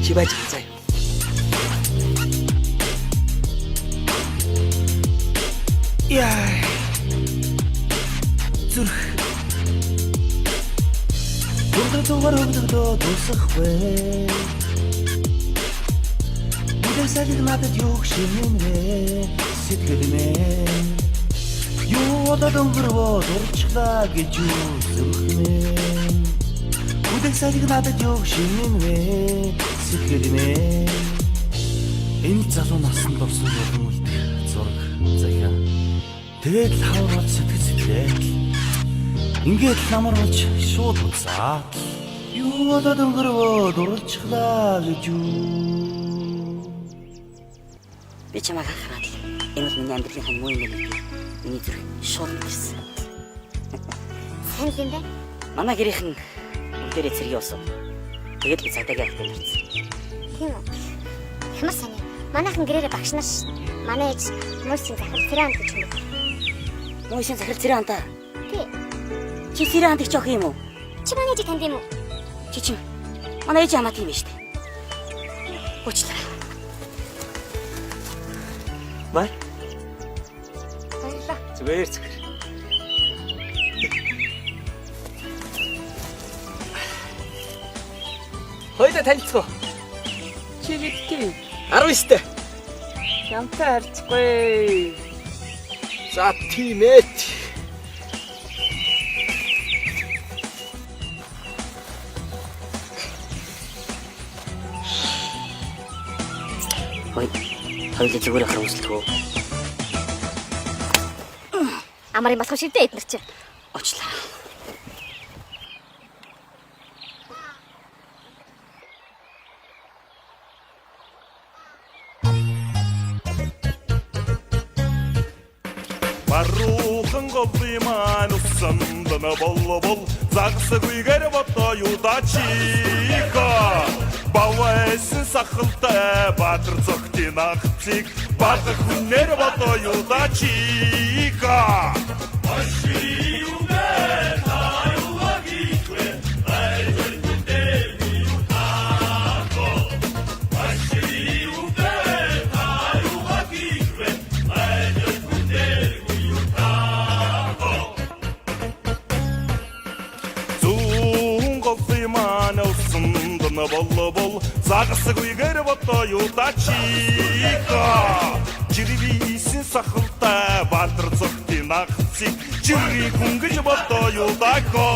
Чи байж заа. Яа. Зүрх. Дугаар өгдөгдөө дуусахгүй. Бүдээсэлэг надад юу шинэмэ сэтгэлмээ. Юу одоо дөнгөрөө дурчлаа гэж юу зүрхмээ. Бүдээсэлэг надад юу шинэмэ сэтгэлмээ. Энэ залуу насанд орсон юм үлдэх зураг заяа. Тэгээд л хаврал сэтгэлээ. Ингээд намар болж шууд уцаа. Юу одоо дөнгөрөө дурчлаа гэж юу. Би чамайг хараад л энэ миний амьдралын муу юм байна. Миний зүрх шууд ирсэн. Сайн юм бэ? Манай гэрийнхэн бүгдээрээ цэргийн усав. Тэгээд л цагдаагийн албанд ирсэн. Тийм үү? Ямар сайн юм. Манайхан гэрээрээ багш нар ш. Манай ээж мөсийн захир цэрэн гэж юм. Мөсийн захир цэрэн та. Тий. Чи цэрэн гэж жоох юм уу? Чи манай ээж танд юм уу? Чи манай ээж хамаатай юм шүү дээ. Уучлаарай. Бай. Баярлалаа. Зүгээр. Хоёулаа танилцгаа. Чи мэдтий. 19-тэй. Ямтай харьцгүй. За тийм ээ. Хоёулаа зүгээр ахаар үзэлтгөө. Амарын басах шивдэ эднэр чи. Очлаа. Баруухан голдыман уссандана боллобол загсагүйгэр бото юдачика бавайсын сахалтай баатар цогтын ахцыг баатар хүннэр бото юдачика боллобол загсагүйгэр бото юдачика жирвисэн сахалтай баатар цогтын ахцыг жирий хүнгэж бото юдако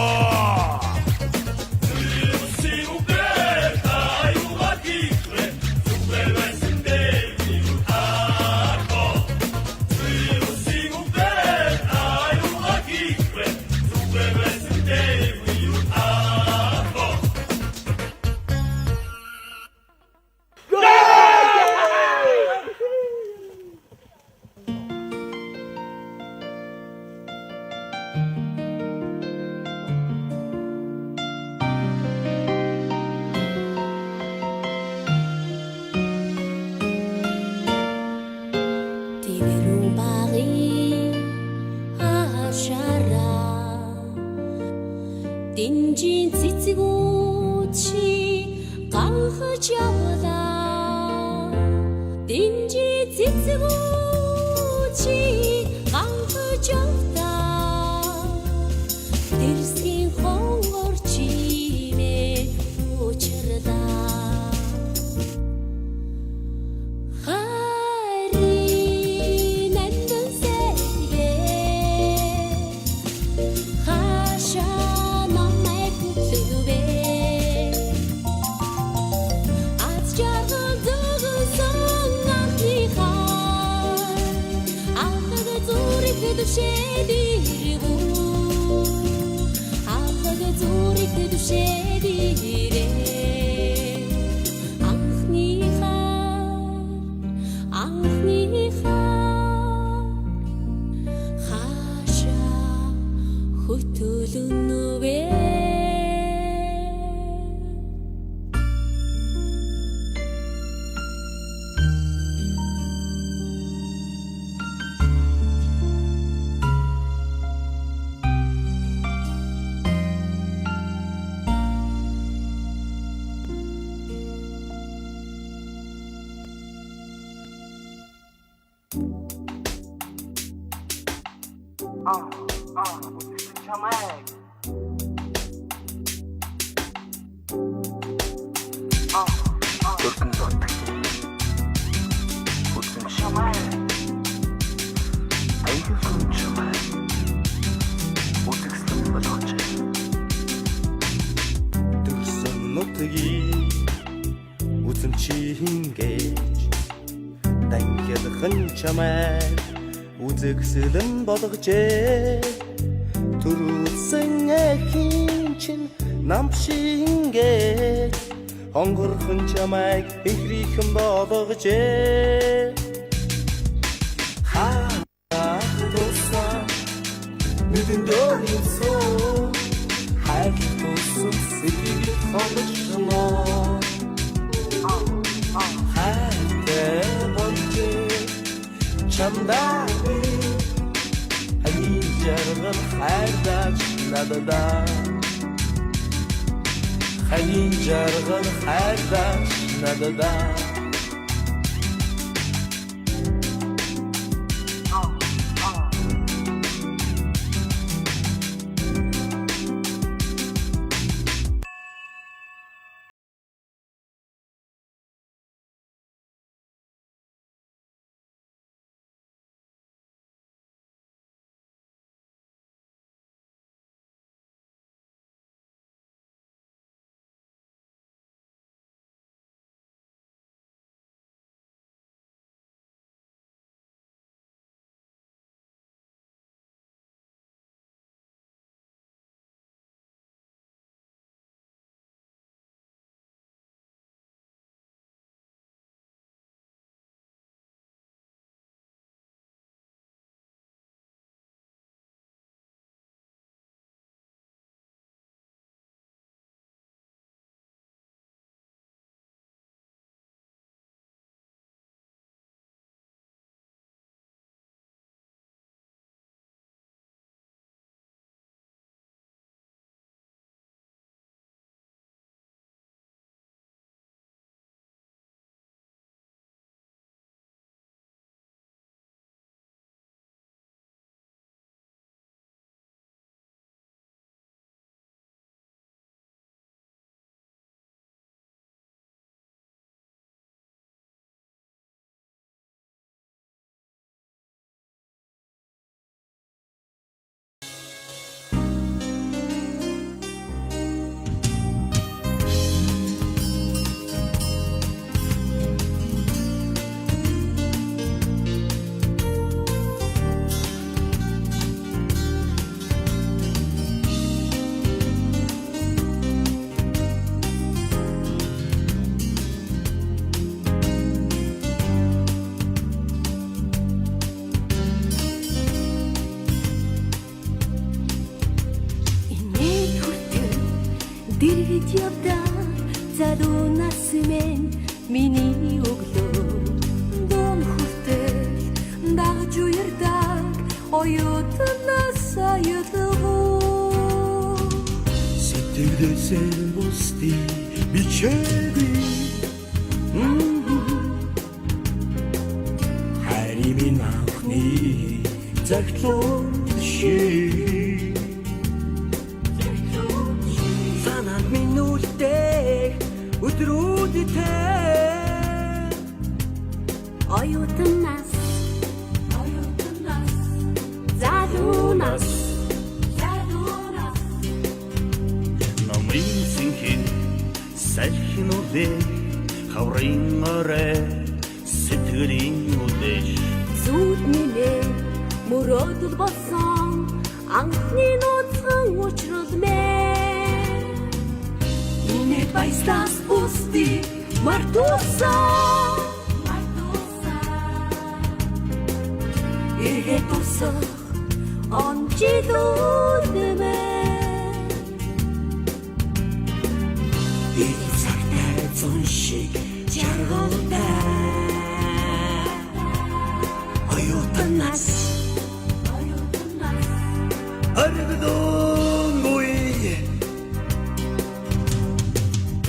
Динжин цэцгүүчи ганхаж явлаа. Динжин цэцгүүчи ганхаж явлаа. Дэрсгийн хонгор чимээ учрлаа. Харин нандин сэргээ хашаа düşediru Ağladı zurik düşedire Anhnihar Haşa hutulunu ve үзэгсэлэн болгожээ төрүүлсэн эхийн чин намшингээ хонгорхон чамайг ихрийхэн болгожээ хаатусан мэдэн дөрөвсөн хаатусан сэтгэл хомшмоо хаатай болжээ чамдаа жаргал хайрдаж надад ханин жаргал хайрдаж надад Дэргэд явдаа залуунаас минь миний өглөө дом хүртэл дагж уярдаг оюутнаас аюулгүй сэтгэлээсээ бусдий бичээгүй хайрын минь анхны загтлуу шээ оюутнаас залуунаас намрын синхин салхин үдээ хаврын орой сэтгэлийн үдээ зүуд нэмээ мөрөөдөл болсон анхны нууцхан учруулмээ инээд баяслаас бусдий мартусан иргэд тусах онжилүүдмэ энэ цагтаа зун шиг жаргалтай оюутнаас аргадонгүй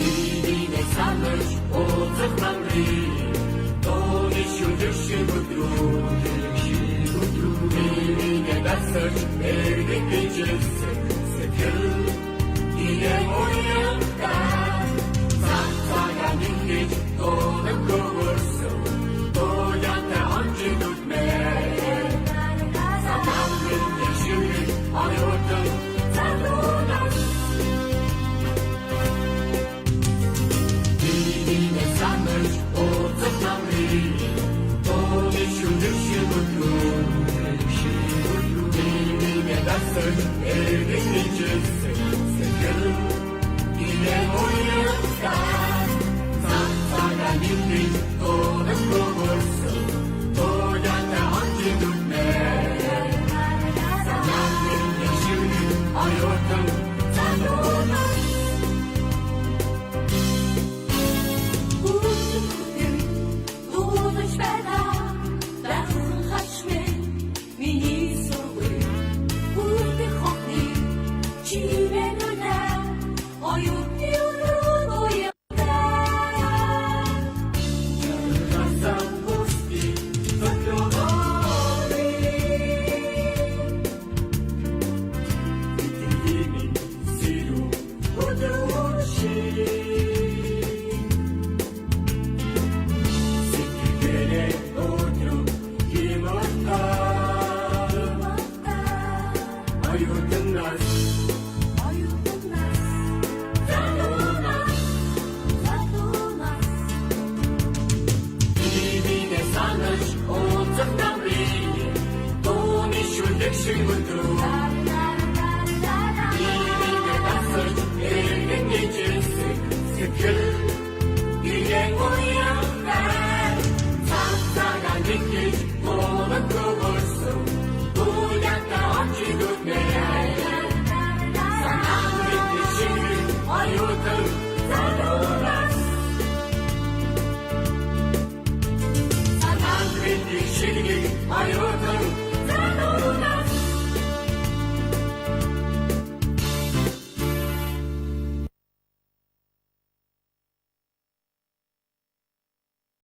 Иргэнэ санаж уулзах намрын тооны шүлэг шиг өдрөө Sanach, o, co tam linie, tu mi siódek się